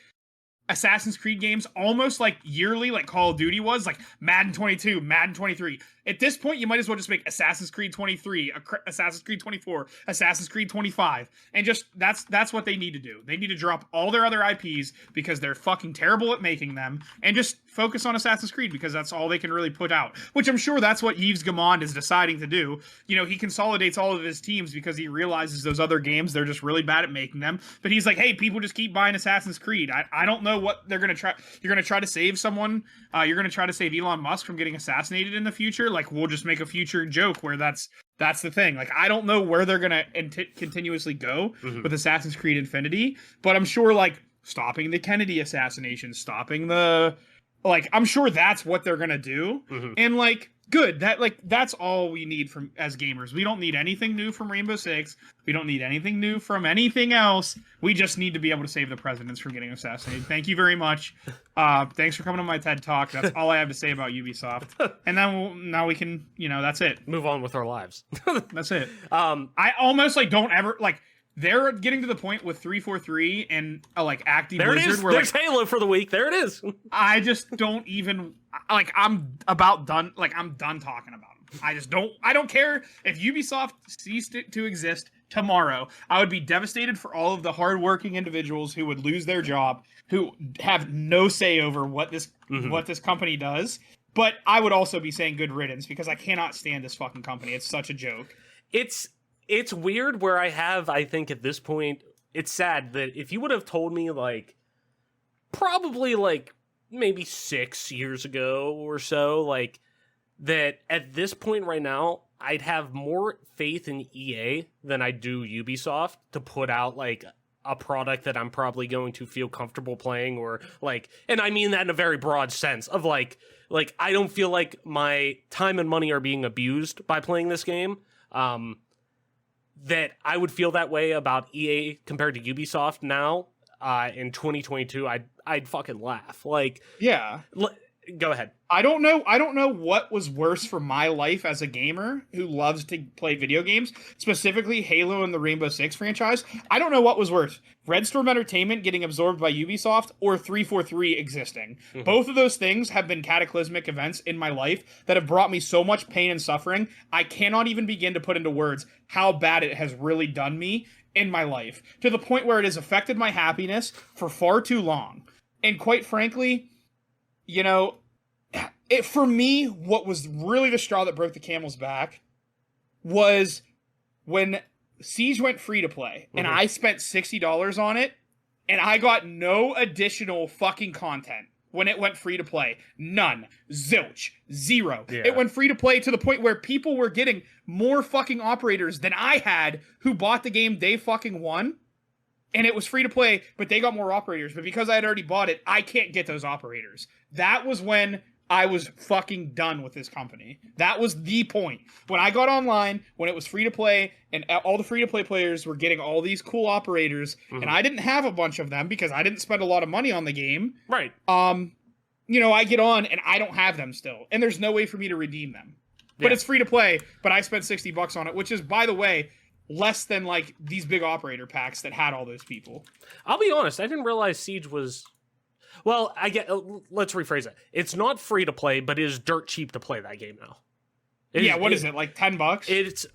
Assassin's Creed games almost like yearly, like Call of Duty was, like Madden 22, Madden 23. At this point, you might as well just make Assassin's Creed 23, Assassin's Creed 24, Assassin's Creed 25, and just that's what they need to do. They need to drop all their other IPs because they're fucking terrible at making them, and just focus on Assassin's Creed because that's all they can really put out. Which I'm sure that's what Yves Gamond is deciding to do. You know, he consolidates all of his teams because he realizes those other games, they're just really bad at making them. But he's like, hey, people just keep buying Assassin's Creed. I don't know what they're gonna try. You're gonna try to save someone. You're gonna try to save Elon Musk from getting assassinated in the future. Like, we'll just make a future joke where that's the thing. Like, I don't know where they're gonna continuously go with Assassin's Creed Infinity, but I'm sure like stopping the Kennedy assassination, stopping the I'm sure that's what they're gonna do, and like good. That's all we need from as gamers. We don't need anything new from Rainbow Six. We don't need anything new from anything else. We just need to be able to save the presidents from getting assassinated. Thank you very much. Thanks for coming to my TED Talk. That's all I have to say about Ubisoft. And then now we can, that's it. Move on with our lives. That's it. I almost don't ever they're getting to the point with 343 and Active there Blizzard it is. where There's Halo for the week. There it is. I just don't even I'm about done. I'm done talking about them. I don't care if Ubisoft ceased to exist tomorrow. I would be devastated for all of the hardworking individuals who would lose their job, who have no say over what this company does. But I would also be saying good riddance because I cannot stand this fucking company. It's such a joke. It's weird where I think at this point, it's sad that if you would have told me probably maybe 6 years ago or so, that at this point right now, I'd have more faith in EA than I do Ubisoft to put out a product that I'm probably going to feel comfortable playing or and I mean that in a very broad sense of I don't feel like my time and money are being abused by playing this game. That I would feel that way about EA compared to Ubisoft now in 2022. I'd fucking laugh. Yeah. Go ahead. I don't know what was worse for my life as a gamer who loves to play video games, specifically Halo and the Rainbow Six franchise. I don't know what was worse. Red Storm Entertainment getting absorbed by Ubisoft or 343 existing. Both of those things have been cataclysmic events in my life that have brought me so much pain and suffering. I cannot even begin to put into words how bad it has really done me in my life, to the point where it has affected my happiness for far too long. And quite frankly, for me, what was really the straw that broke the camel's back was when Siege went free to play, and I spent $60 on it, and I got no additional fucking content when it went free to play. None. Zilch. Zero. Yeah. It went free to play to the point where people were getting more fucking operators than I had who bought the game day fucking one. And it was free to play, but they got more operators. But because I had already bought it, I can't get those operators. That was when I was fucking done with this company. That was the point. When I got online, when it was free to play, and all the free to play players were getting all these cool operators, and I didn't have a bunch of them because I didn't spend a lot of money on the game. Right. I get on and I don't have them still. And there's no way for me to redeem them. Yeah. But it's free to play, but I spent $60 on it, which is, by the way, less than these big operator packs that had all those people. I'll be honest, I didn't realize Siege was... Well, let's rephrase it. It's not free to play, but it is dirt cheap to play that game now. What is it, $10? It's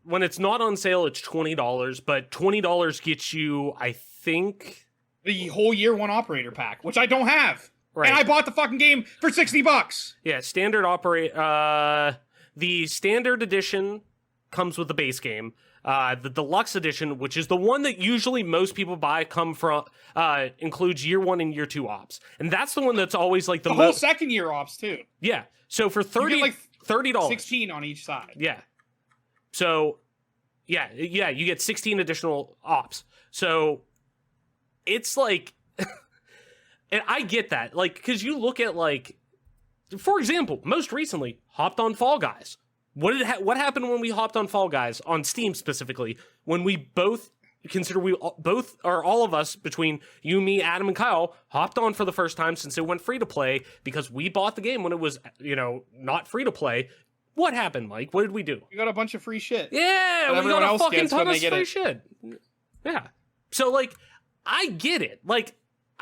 when it's not on sale, it's $20, but $20 gets you, I think... the whole year one operator pack, which I don't have. Right. And I bought the fucking game for $60. Yeah, the standard edition comes with the base game. The deluxe edition, which is the one that usually most people buy, includes year 1 and year 2 ops, and that's the one that's always the whole second year ops too. Yeah, so for $30, 16 on each side. Yeah, so yeah, you get 16 additional ops. So it's and I get that, because you look at for example, most recently hopped on Fall Guys. What happened when we hopped on Fall Guys on Steam specifically? When we both all of us between you, me, Adam, and Kyle hopped on for the first time since it went free to play because we bought the game when it was not free to play. What happened, Mike? What did we do? We got a bunch of free shit. Yeah, we got a fucking ton of free shit. Yeah, so I get it.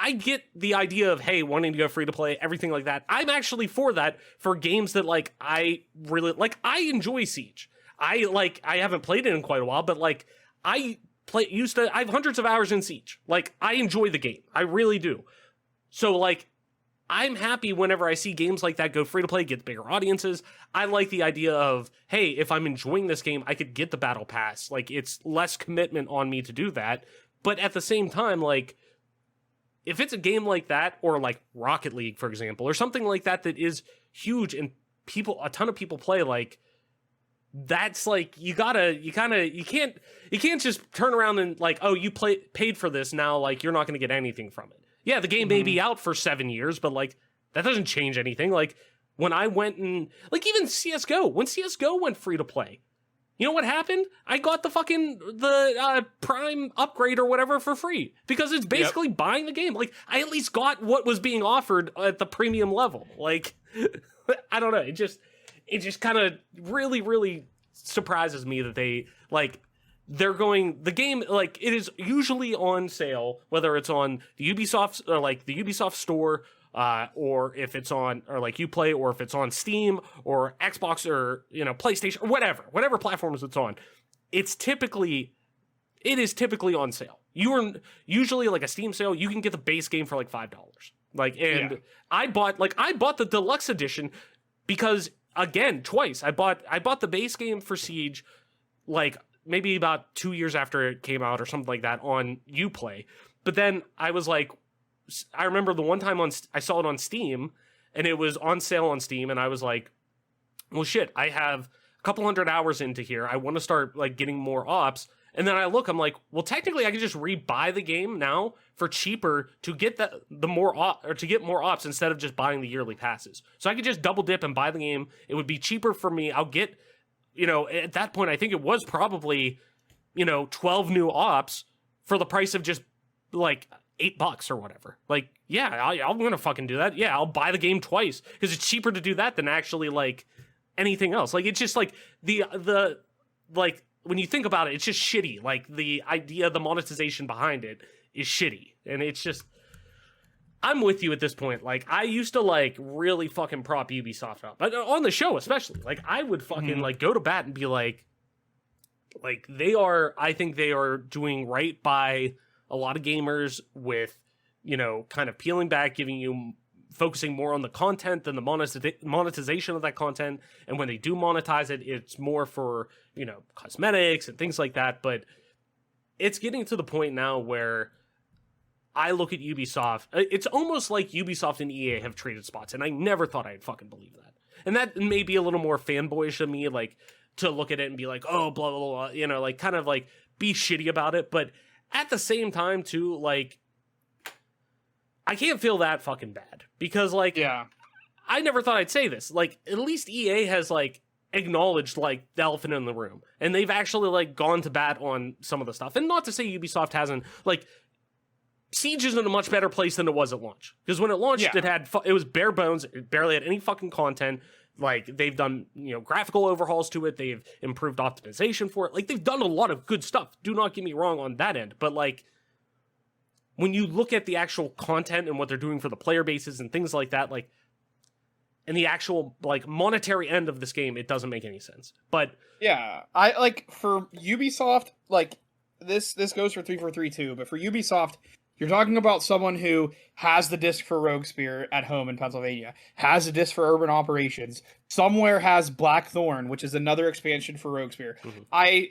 I get the idea of, hey, wanting to go free to play, everything like that. I'm actually for that for games that like I really like. I enjoy Siege. I haven't played it in quite a while, but like I have hundreds of hours in Siege. Like I enjoy the game. I really do. So like I'm happy whenever I see games like that go free to play, get bigger audiences. I like the idea of, hey, if I'm enjoying this game, I could get the battle pass. Like it's less commitment on me to do that. But at the same time, like if it's a game like that, or like Rocket League, for example, or something like that that is huge and a ton of people play, like that's like you can't just turn around and like, oh, you paid for this, now like you're not going to get anything from it. Yeah, the game may be out for 7 years, but like that doesn't change anything. Like when I went and like even CS:GO, when CS:GO went free to play, you know what happened? I got the Prime upgrade or whatever for free because it's basically buying the game. Like I at least got what was being offered at the premium level. Like I don't know, it just kind of really, really surprises me that they're going, the game, like it is usually on sale, whether it's on the Ubisoft or like the Ubisoft store, or if it's on, or like Uplay, or if it's on Steam or Xbox or, you know, PlayStation or whatever platforms it's on. It is typically on sale. You are usually like a Steam sale, you can get the base game for like $5. Like, and I bought the deluxe edition because again, twice. I bought the base game for Siege like maybe about 2 years after it came out or something like that on Uplay. But then I was like, I remember the one time I saw it on Steam and it was on sale on Steam, and I was like, well shit, I have a couple hundred hours into here. I want to start like getting more ops. And then I'm like, well, technically I could just rebuy the game now for cheaper to get to get more ops instead of just buying the yearly passes. So I could just double dip and buy the game. It would be cheaper for me. I'll get, you know, at that point I think it was probably, you know, 12 new ops for the price of just like $8 or whatever. Like, yeah, I'm gonna fucking do that. Yeah, I'll buy the game twice because it's cheaper to do that than actually like anything else. Like it's just like the like, when you think about it, it's just shitty. Like the idea, the monetization behind it is shitty. And it's just, I'm with you at this point. Like I used to like really fucking prop Ubisoft up, but on the show especially. Like I would fucking like go to bat and be like I think they are doing right by a lot of gamers with, you know, kind of peeling back, focusing more on the content than the monetization of that content. And when they do monetize it, it's more for, you know, cosmetics and things like that. But it's getting to the point now where I look at Ubisoft, it's almost like Ubisoft and EA have traded spots, and I never thought I'd fucking believe that. And that may be a little more fanboyish of me, like, to look at it and be like, oh, blah, blah, blah, you know, like, kind of, like, be shitty about it. But at the same time, too, like, I can't feel that fucking bad. Because, like, I never thought I'd say this. Like, at least EA has, like, acknowledged, like, the elephant in the room. And they've actually, like, gone to bat on some of the stuff. And not to say Ubisoft hasn't, like, Siege is in a much better place than it was at launch. Because when it launched, it was bare bones. It barely had any fucking content. Like, they've done, you know, graphical overhauls to it. They've improved optimization for it. Like, they've done a lot of good stuff. Do not get me wrong on that end. But, like, when you look at the actual content and what they're doing for the player bases and things like that, like, and the actual, like, monetary end of this game, it doesn't make any sense. But yeah, I like for Ubisoft, like this goes for 343 too, but for Ubisoft, you're talking about someone who has the disc for Rogue Spear at home in Pennsylvania, has a disc for Urban Operations, somewhere has Blackthorn, which is another expansion for Rogue Spear. Mm-hmm. I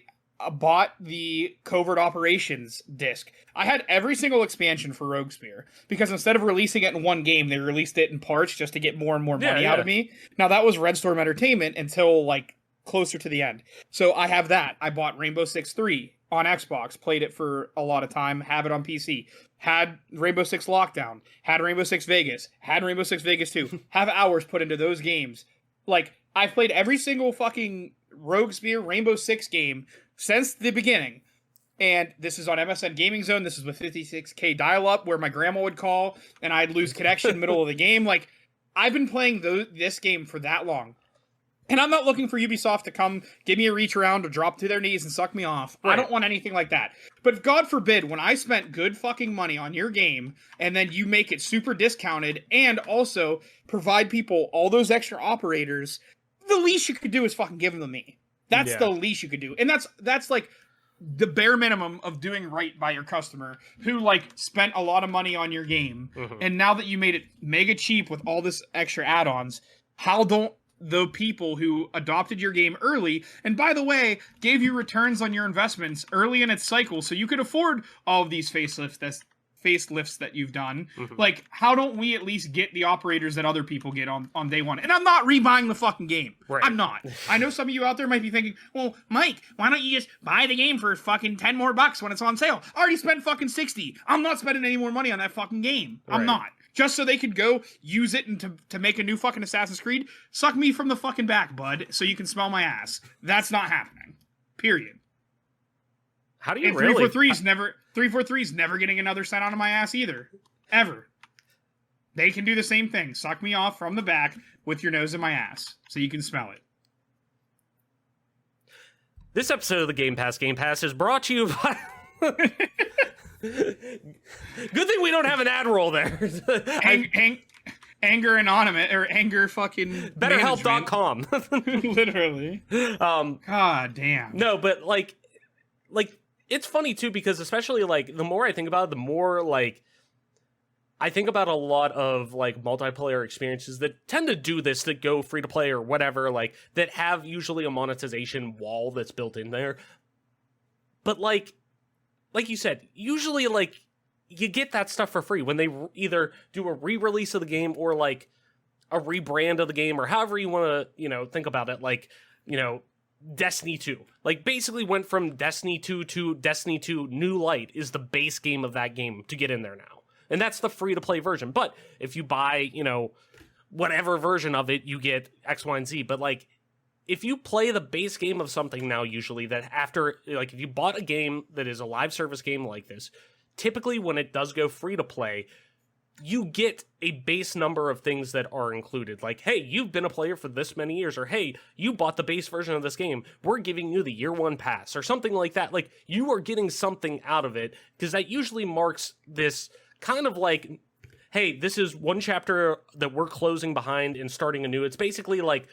bought the Covert Operations disc. I had every single expansion for Rogue Spear because instead of releasing it in one game, they released it in parts just to get more and more money out of me. Now that was Red Storm Entertainment until like closer to the end. So I have that. I bought Rainbow Six 3 on Xbox, played it for a lot of time, have it on PC, had Rainbow Six Lockdown, had Rainbow Six Vegas, had Rainbow Six Vegas 2, have hours put into those games. Like, I've played every single fucking Rogue Spear Rainbow Six game since the beginning. And this is on MSN Gaming Zone. This is with 56K dial-up where my grandma would call and I'd lose connection in the middle of the game. Like, I've been playing this game for that long. And I'm not looking for Ubisoft to come give me a reach around or drop to their knees and suck me off. Right. I don't want anything like that. But God forbid, when I spent good fucking money on your game, and then you make it super discounted, and also provide people all those extra operators, the least you could do is fucking give them to me. That's the least you could do. And that's like the bare minimum of doing right by your customer who like spent a lot of money on your game. And now that you made it mega cheap with all this extra add-ons, how don't the people who adopted your game early, and by the way, gave you returns on your investments early in its cycle so you could afford all of these facelifts that you've done, like, how don't we at least get the operators that other people get on day one? And I'm not rebuying the fucking game. Right. I'm not. I know some of you out there might be thinking, well, Mike, why don't you just buy the game for fucking 10 more bucks when it's on sale? I already spent fucking 60. I'm not spending any more money on that fucking game. I'm not. Just so they could go use it and to make a new fucking Assassin's Creed, suck me from the fucking back, bud, so you can smell my ass. That's not happening. Period. How do you and really? 343's never getting another cent out of my ass either. Ever. They can do the same thing. Suck me off from the back with your nose in my ass so you can smell it. This episode of the Game Pass is brought to you by... Good thing we don't have an ad roll there. Anger Anonymous, or Anger fucking BetterHelp.com. Literally. God damn. No, but like it's funny too, because especially like the more I think about it, the more like I think about a lot of like multiplayer experiences that tend to do this, that go free to play or whatever, like that have usually a monetization wall that's built in there. But like you said, usually like you get that stuff for free when they either do a re-release of the game or like a rebrand of the game, or however you want to, think about it. Like, Destiny 2. Like, basically went from Destiny 2 to Destiny 2 New Light is the base game of that game to get in there now. And that's the free-to-play version. But if you buy, whatever version of it, you get X, Y, and Z. But, like, if you play the base game of something now, usually, that after, like, if you bought a game that is a live service game like this, typically when it does go free-to-play, you get a base number of things that are included. Like, hey, you've been a player for this many years, or hey, you bought the base version of this game, we're giving you the year one pass, or something like that. Like, you are getting something out of it, because that usually marks this kind of like, hey, this is one chapter that we're closing behind and starting anew. It's basically like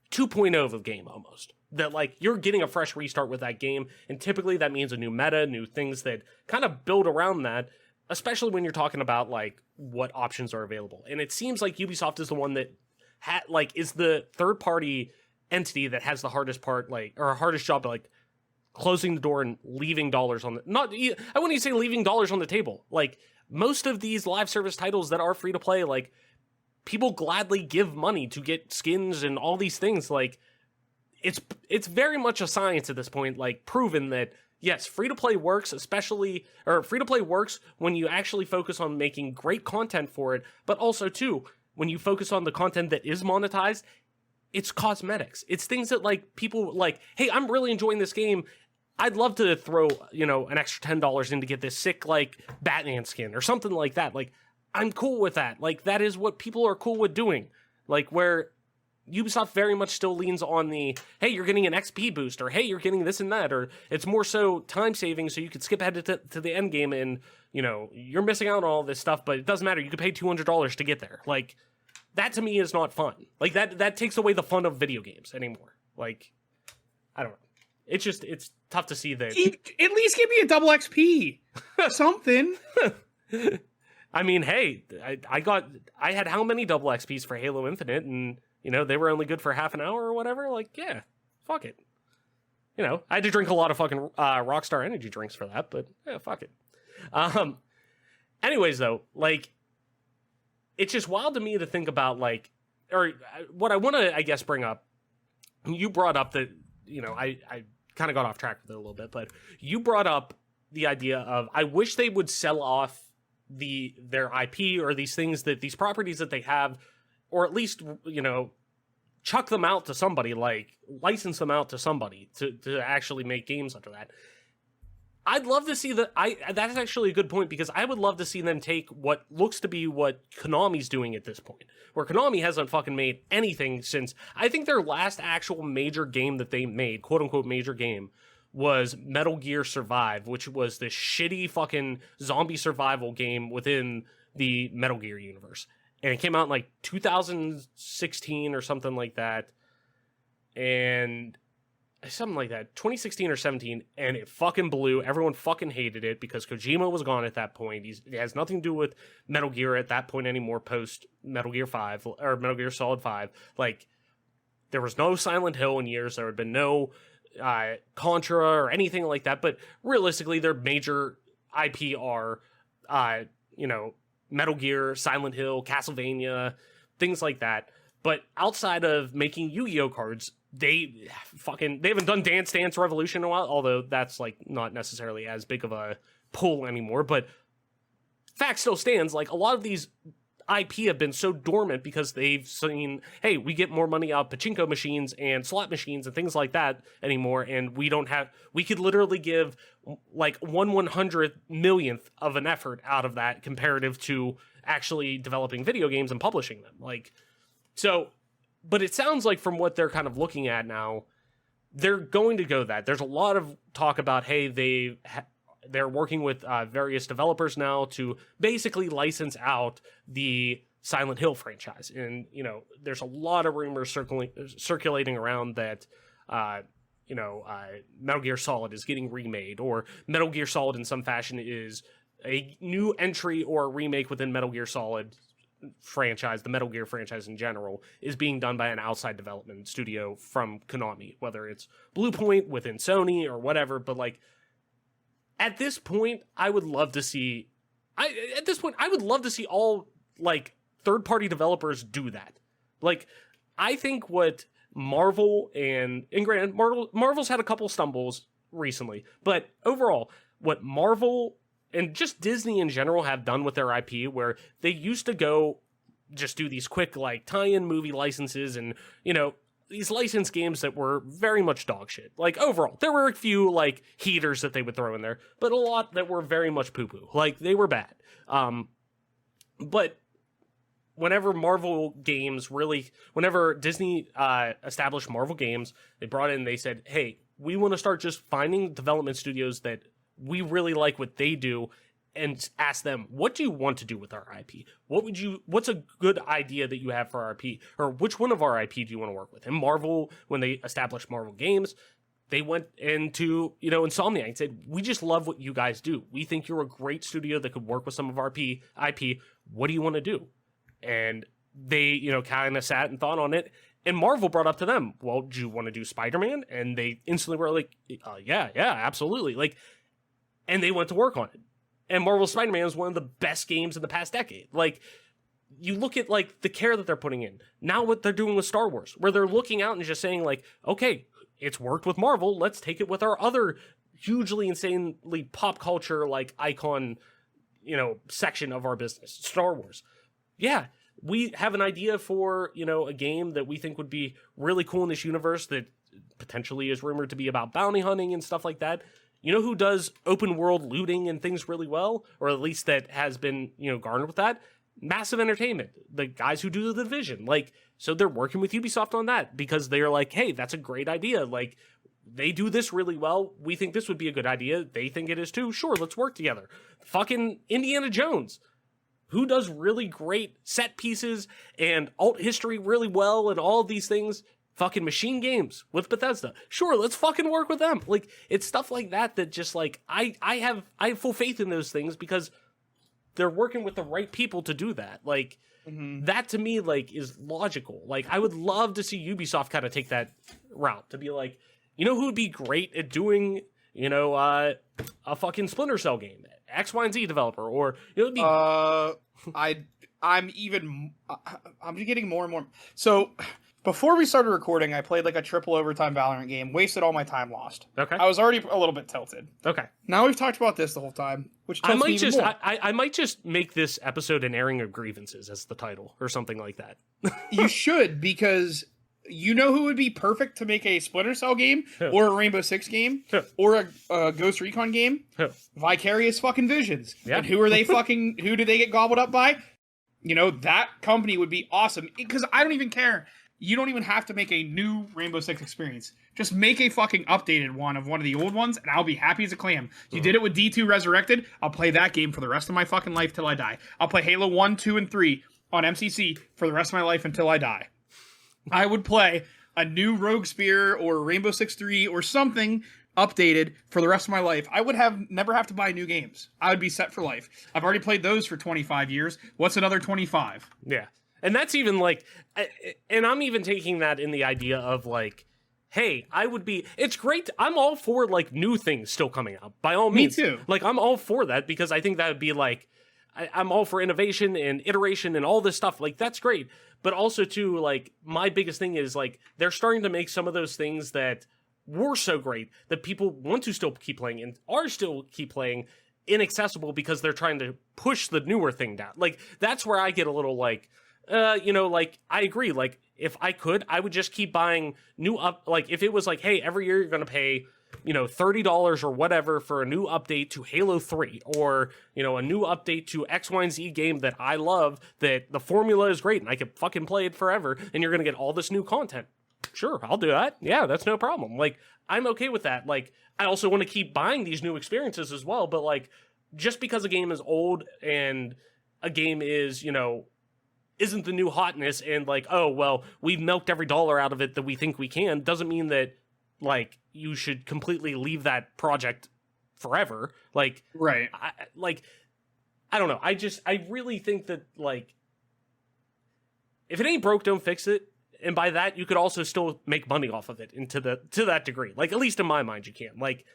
2.0 of a game almost. That like you're getting a fresh restart with that game, and typically that means a new meta, new things that kind of build around that, especially when you're talking about like what options are available. And it seems like Ubisoft is the one that is the third party entity that has the hardest part, like, or hardest job, like closing the door and leaving dollars on the, not, I wouldn't even say leaving dollars on the table. Like most of these live service titles that are free to play, like people gladly give money to get skins and all these things. Like it's very much a science at this point, like proven that yes, free-to-play works, free-to-play works when you actually focus on making great content for it, but also, too, when you focus on the content that is monetized, it's cosmetics. It's things that, like, people, like, hey, I'm really enjoying this game. I'd love to throw, an extra $10 in to get this sick, like, Batman skin or something like that. Like, I'm cool with that. Like, that is what people are cool with doing. Like, where Ubisoft very much still leans on the, hey, you're getting an XP boost, or hey, you're getting this and that, or it's more so time saving so you could skip ahead to the end game and, you're missing out on all this stuff, but it doesn't matter. You could pay $200 to get there. Like, that to me is not fun. Like, that takes away the fun of video games anymore. Like, I don't know. It's tough to see that. At least give me a double XP. Something. I mean, hey, I had how many double XPs for Halo Infinite, and they were only good for half an hour or whatever. Like, yeah, fuck it. I had to drink a lot of fucking Rockstar energy drinks for that, but yeah, fuck it. Anyways, though, like, it's just wild to me to think about, like, or what I want to, I guess, bring up. You brought up that, I kind of got off track with it a little bit, but you brought up the idea of, I wish they would sell off their IP or these things, that these properties that they have, or at least, chuck them out to somebody, like license them out to somebody to actually make games under that. I'd love to see that's actually a good point, because I would love to see them take what looks to be what Konami's doing at this point, where Konami hasn't fucking made anything since, I think their last actual major game that they made, quote unquote major game, was Metal Gear Survive, which was this shitty fucking zombie survival game within the Metal Gear universe. And it came out in like 2016 or something like that. And something like that, 2016 or 17, and it fucking blew. Everyone fucking hated it because Kojima was gone at that point. It has nothing to do with Metal Gear at that point anymore, post Metal Gear 5 or Metal Gear Solid 5. Like, there was no Silent Hill in years. There had been no Contra or anything like that. But realistically, their major IP are, Metal Gear, Silent Hill, Castlevania, things like that. But outside of making Yu-Gi-Oh cards, they haven't done Dance Dance Revolution in a while, although that's like not necessarily as big of a pull anymore. But fact still stands, like a lot of these IP have been so dormant because they've seen, hey, we get more money out of pachinko machines and slot machines and things like that anymore, and we could literally give like 1/100 millionth of an effort out of that comparative to actually developing video games and publishing them. Like, so, but it sounds like from what they're kind of looking at now, they're going to go that. There's a lot of talk about, hey, they're working with various developers now to basically license out the Silent Hill franchise. And, there's a lot of rumors circulating around that, Metal Gear Solid is getting remade, or Metal Gear Solid in some fashion is a new entry or a remake within Metal Gear Solid franchise, the Metal Gear franchise in general, is being done by an outside development studio from Konami, whether it's Bluepoint within Sony or whatever. But like, at this point, I would love to see all like third-party developers do that. Like, I think what Marvel and granted, Marvel's had a couple stumbles recently, but overall, what Marvel and just Disney in general have done with their IP, where they used to go just do these quick like tie-in movie licenses and, these licensed games that were very much dog shit. Like, overall, there were a few like heaters that they would throw in there, but a lot that were very much poo-poo. Like, they were bad. But whenever Disney established Marvel Games, they brought in, they said, hey, we want to start just finding development studios that we really like what they do, and ask them, what do you want to do with our IP? What's a good idea that you have for our IP? Or which one of our IP do you want to work with? And Marvel, when they established Marvel Games, they went into, Insomniac and said, we just love what you guys do. We think you're a great studio that could work with some of our IP. What do you want to do? And they, kind of sat and thought on it. And Marvel brought up to them, well, do you want to do Spider-Man? And they instantly were like, yeah, absolutely. Like, and they went to work on it. And Marvel Spider-Man is one of the best games in the past decade. Like, you look at, like, the care that they're putting in. Now what they're doing with Star Wars, where they're looking out and just saying, like, okay, it's worked with Marvel, let's take it with our other hugely, insanely pop culture, like, icon, section of our business, Star Wars. Yeah, we have an idea for, a game that we think would be really cool in this universe that potentially is rumored to be about bounty hunting and stuff like that. You know who does open world looting and things really well? Or at least that has been, garnered with that? Massive Entertainment. The guys who do The Division. Like, so they're working with Ubisoft on that because they're like, hey, that's a great idea. Like, they do this really well. We think this would be a good idea. They think it is too. Sure, let's work together. Fucking Indiana Jones. Who does really great set pieces and alt history really well and all of these things? Fucking Machine Games with Bethesda. Sure, let's fucking work with them. Like, it's stuff like that that just, like, I have full faith in those things because they're working with the right people to do that. Like, that to me, like, is logical. Like, I would love to see Ubisoft kind of take that route to be like, who would be great at doing, a fucking Splinter Cell game? X, Y, and Z developer, or, it'd be... I'm getting more and more... So... Before we started recording, I played like a triple overtime Valorant game, wasted all my time lost. Okay. I was already a little bit tilted. Okay. Now we've talked about this the whole time, which tilts me even more. I might just make this episode an airing of grievances as the title or something like that. You should, because who would be perfect to make a Splinter Cell game or a Rainbow Six game or a Ghost Recon game? Vicarious fucking Visions. Yeah. And who do they get gobbled up by? That company would be awesome because I don't even care you don't even have to make a new Rainbow Six experience. Just make a fucking updated one of one of the old ones, and I'll be happy as a clam. You did it with D2 Resurrected. I'll play that game for the rest of my fucking life till I die. I'll play Halo 1, 2, and 3 on MCC for the rest of my life until I die. I would play a new Rogue Spear or Rainbow Six 3 or something updated for the rest of my life. I would never have to buy new games. I would be set for life. I've already played those for 25 years. What's another 25? Yeah. And that's even like, and I'm even taking that in the idea of like, hey, it's great. I'm all for like new things still coming out by all means. Me too. Like I'm all for that because I think that would be like, I'm all for innovation and iteration and all this stuff. Like that's great. But also too, like my biggest thing is like, they're starting to make some of those things that were so great that people want to still keep playing and are still keep playing inaccessible because they're trying to push the newer thing down. Like that's where I get a little like, like I agree. Like if I could, I would just keep buying like if it was like, hey, every year you're going to pay, $30 or whatever for a new update to Halo 3 or, a new update to X, Y, and Z game that I love, that the formula is great and I could fucking play it forever and you're going to get all this new content. Sure, I'll do that. Yeah, that's no problem. Like, I'm okay with that. Like, I also want to keep buying these new experiences as well, but like, just because a game is old and a game is, isn't the new hotness and like, oh, well, we've milked every dollar out of it that we think we can, doesn't mean that, like, you should completely leave that project forever. Like, right. I don't know. I really think that, like, if it ain't broke, don't fix it. And by that, you could also still make money off of it to that degree. Like, at least in my mind, you can. Like,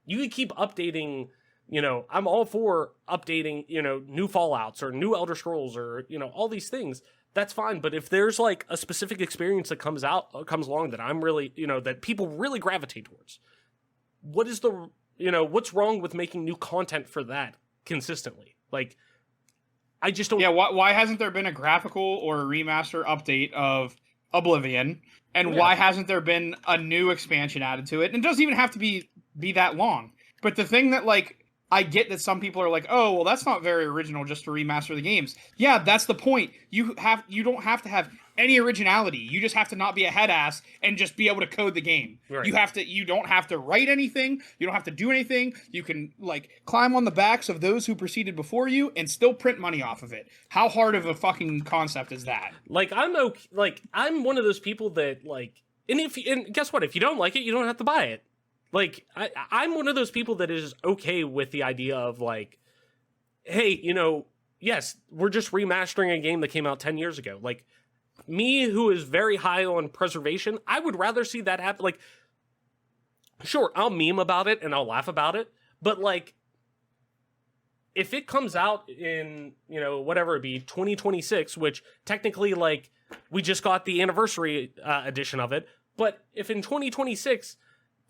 you could keep updating, I'm all for updating, new Fallouts or new Elder Scrolls or, all these things. That's fine. But if there's like a specific experience that comes along that I'm really, that people really gravitate towards, what's wrong with making new content for that consistently? Like, I just don't. Yeah. Why hasn't there been a graphical or a remaster update of Oblivion? And why hasn't there been a new expansion added to it? And it doesn't even have to be that long. But the thing that, like, I get that some people are like, oh, well, that's not very original just to remaster the games. Yeah, that's the point. You don't have to have any originality. You just have to not be a head ass and just be able to code the game. Right. You don't have to write anything. You don't have to do anything. You can like climb on the backs of those who proceeded before you and still print money off of it. How hard of a fucking concept is that? Like I'm one of those people that like, and guess what? If you don't like it, you don't have to buy it. Like, I'm one of those people that is okay with the idea of, like, hey, yes, we're just remastering a game that came out 10 years ago. Like, me, who is very high on preservation, I would rather see that happen. Like, sure, I'll meme about it and I'll laugh about it, but, like, if it comes out in, whatever it be, 2026, which technically, like, we just got the anniversary edition of it, but if in 2026...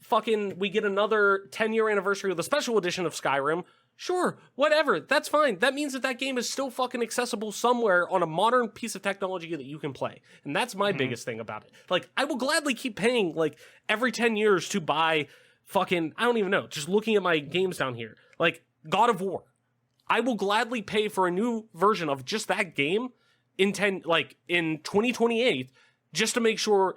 fucking we get another 10-year anniversary with a special edition of Skyrim, sure, whatever, that's fine. That means that game is still fucking accessible somewhere on a modern piece of technology that you can play. And that's my biggest thing about it. Like, I will gladly keep paying, like, every 10 years to buy fucking, I don't even know, just looking at my games down here. Like, God of War. I will gladly pay for a new version of just that game in 2028 just to make sure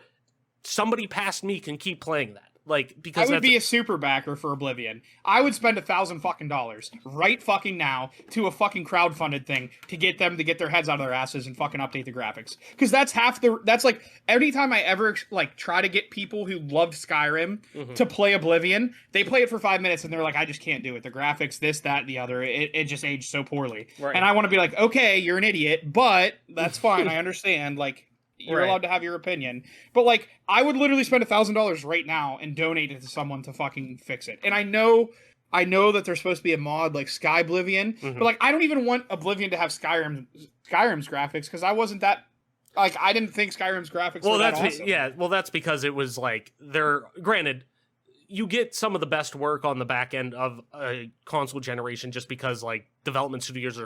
somebody past me can keep playing that. Like, because I would be a super backer for Oblivion. I would spend $1,000 fucking dollars right fucking now to a fucking crowdfunded thing to get them to get their heads out of their asses and fucking update the graphics. Because that's like anytime I ever like try to get people who loved Skyrim to play Oblivion, they play it for 5 minutes and they're like, I just can't do it. The graphics, this, that, the other, it just aged so poorly. Right. And I want to be like, okay, you're an idiot, but that's fine. I understand. Like, you're Right. allowed to have your opinion. But, like, I would literally spend $1,000 right now and donate it to someone to fucking fix it. And I know that there's supposed to be a mod like Sky Oblivion, but, like, I don't even want Oblivion to have Skyrim's graphics because I wasn't that... Like, I didn't think Skyrim's graphics were that awesome. Yeah, well, that's because it was, like, granted, you get some of the best work on the back end of a console generation just because, like, development studios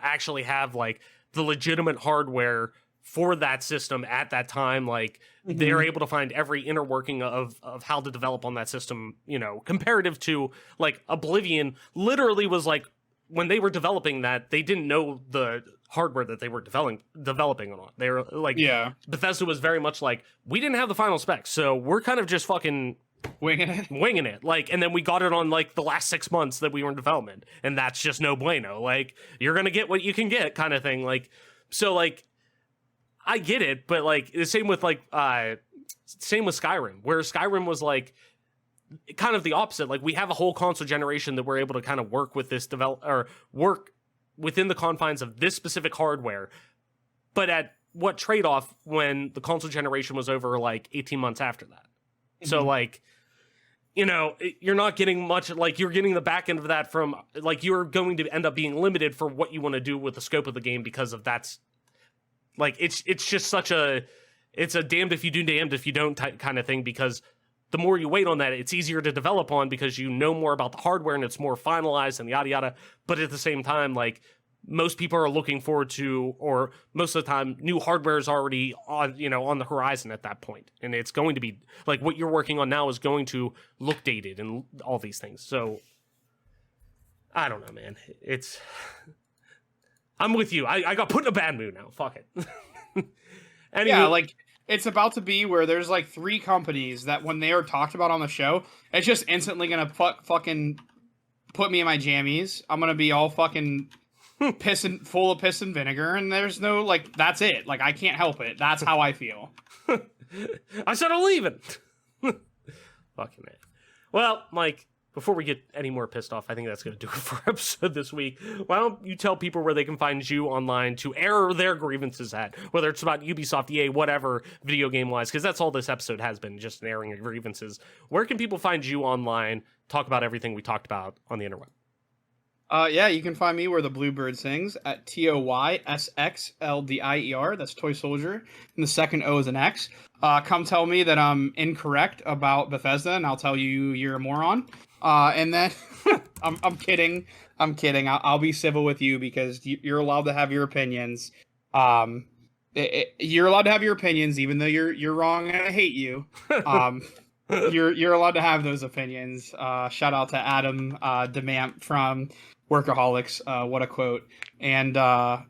actually have, like, the legitimate hardware for that system at that time. Like, they're able to find every inner working of how to develop on that system, comparative to, like, Oblivion literally was like, when they were developing that, they didn't know the hardware that they were developing on. They were like, Yeah. Bethesda was very much like, we didn't have the final specs, so we're kind of just fucking Winging it. Like, and then we got it on like the last 6 months that we were in development, and that's just no bueno. Like, you're gonna get what you can get, kind of thing. Like, so like, I get it, but like the same with Skyrim, where Skyrim was like kind of the opposite. Like, we have a whole console generation that we're able to kind of work with this work within the confines of this specific hardware, but at what trade-off when the console generation was over like 18 months after that? So like, you know, you're not getting much, like you're getting the back end of that from, like, you're going to end up being limited for what you want to do with the scope of the game because of that's, like, it's just such it's a damned if you do, damned if you don't kind of thing, because the more you wait on that, it's easier to develop on because you know more about the hardware and it's more finalized and yada yada. But at the same time, like, most people are looking forward to, or most of the time, new hardware is already on, you know, on the horizon at that point. And it's going to be, like, what you're working on now is going to look dated and all these things. So, I don't know, man. I'm with you. I got put in a bad mood now. Fuck it. Anyway, Yeah, like, it's about to be where there's like 3 companies that when they are talked about on the show, it's just instantly gonna fucking put me in my jammies. I'm gonna be all fucking full of piss and vinegar, and there's no, like, that's it. Like, I can't help it. That's how I feel. I said I'm leaving. Fucking it. Well, Mike, before we get any more pissed off, I think that's going to do it for our episode this week. Why don't you tell people where they can find you online to air their grievances at, whether it's about Ubisoft, EA, whatever, video game-wise, because that's all this episode has been, just an airing of grievances. Where can people find you online, talk about everything we talked about on the interweb? Yeah, you can find me where the Bluebird sings at TOYSXLDIER. That's Toy Soldier, and the second O is an X. Come tell me that I'm incorrect about Bethesda, and I'll tell you you're a moron. And then I'm kidding. I'll be civil with you because you're allowed to have your opinions. You're allowed to have your opinions, even though you're wrong and I hate you. You're allowed to have those opinions. Shout out to Adam DeMamp from Workaholics. What a quote. And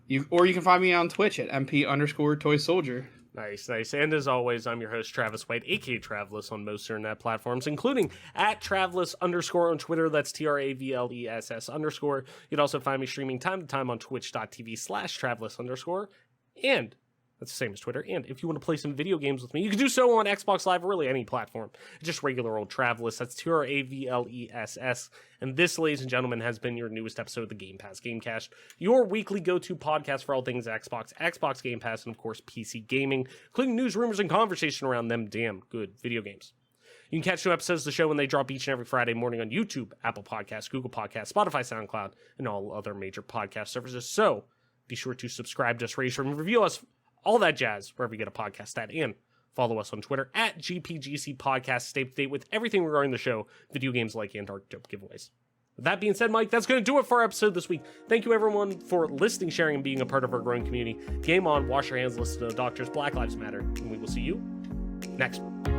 you can find me on Twitch at MP_Toy Soldier. Nice. And as always, I'm your host, Travis White, aka Travlis on most internet platforms, including at Travlis_ on Twitter. That's TRAVLESS_. You'd also find me streaming time to time on twitch.tv/Travlis_. And that's the same as Twitter. And if you want to play some video games with me, you can do so on Xbox Live or really any platform. Just regular old Travlis. That's TRAVLESS. And this, ladies and gentlemen, has been your newest episode of the Gamecast, your weekly go-to podcast for all things Xbox Game Pass, and of course PC gaming, including news, rumors, and conversation around them damn good video games. You can catch new episodes of the show when they drop each and every Friday morning on YouTube, Apple Podcasts, Google Podcasts, Spotify, SoundCloud, and all other major podcast services. So be sure to subscribe, just rate, and review us, all that jazz, wherever you get a podcast at, and follow us on Twitter at GPGC Podcast. Stay up to date with everything regarding the show, video games like and our dope giveaways. With that being said, Mike, that's going to do it for our episode this week. Thank you, everyone, for listening, sharing, and being a part of our growing community. Game on, wash your hands, listen to the doctors, Black Lives Matter, and we will see you next one.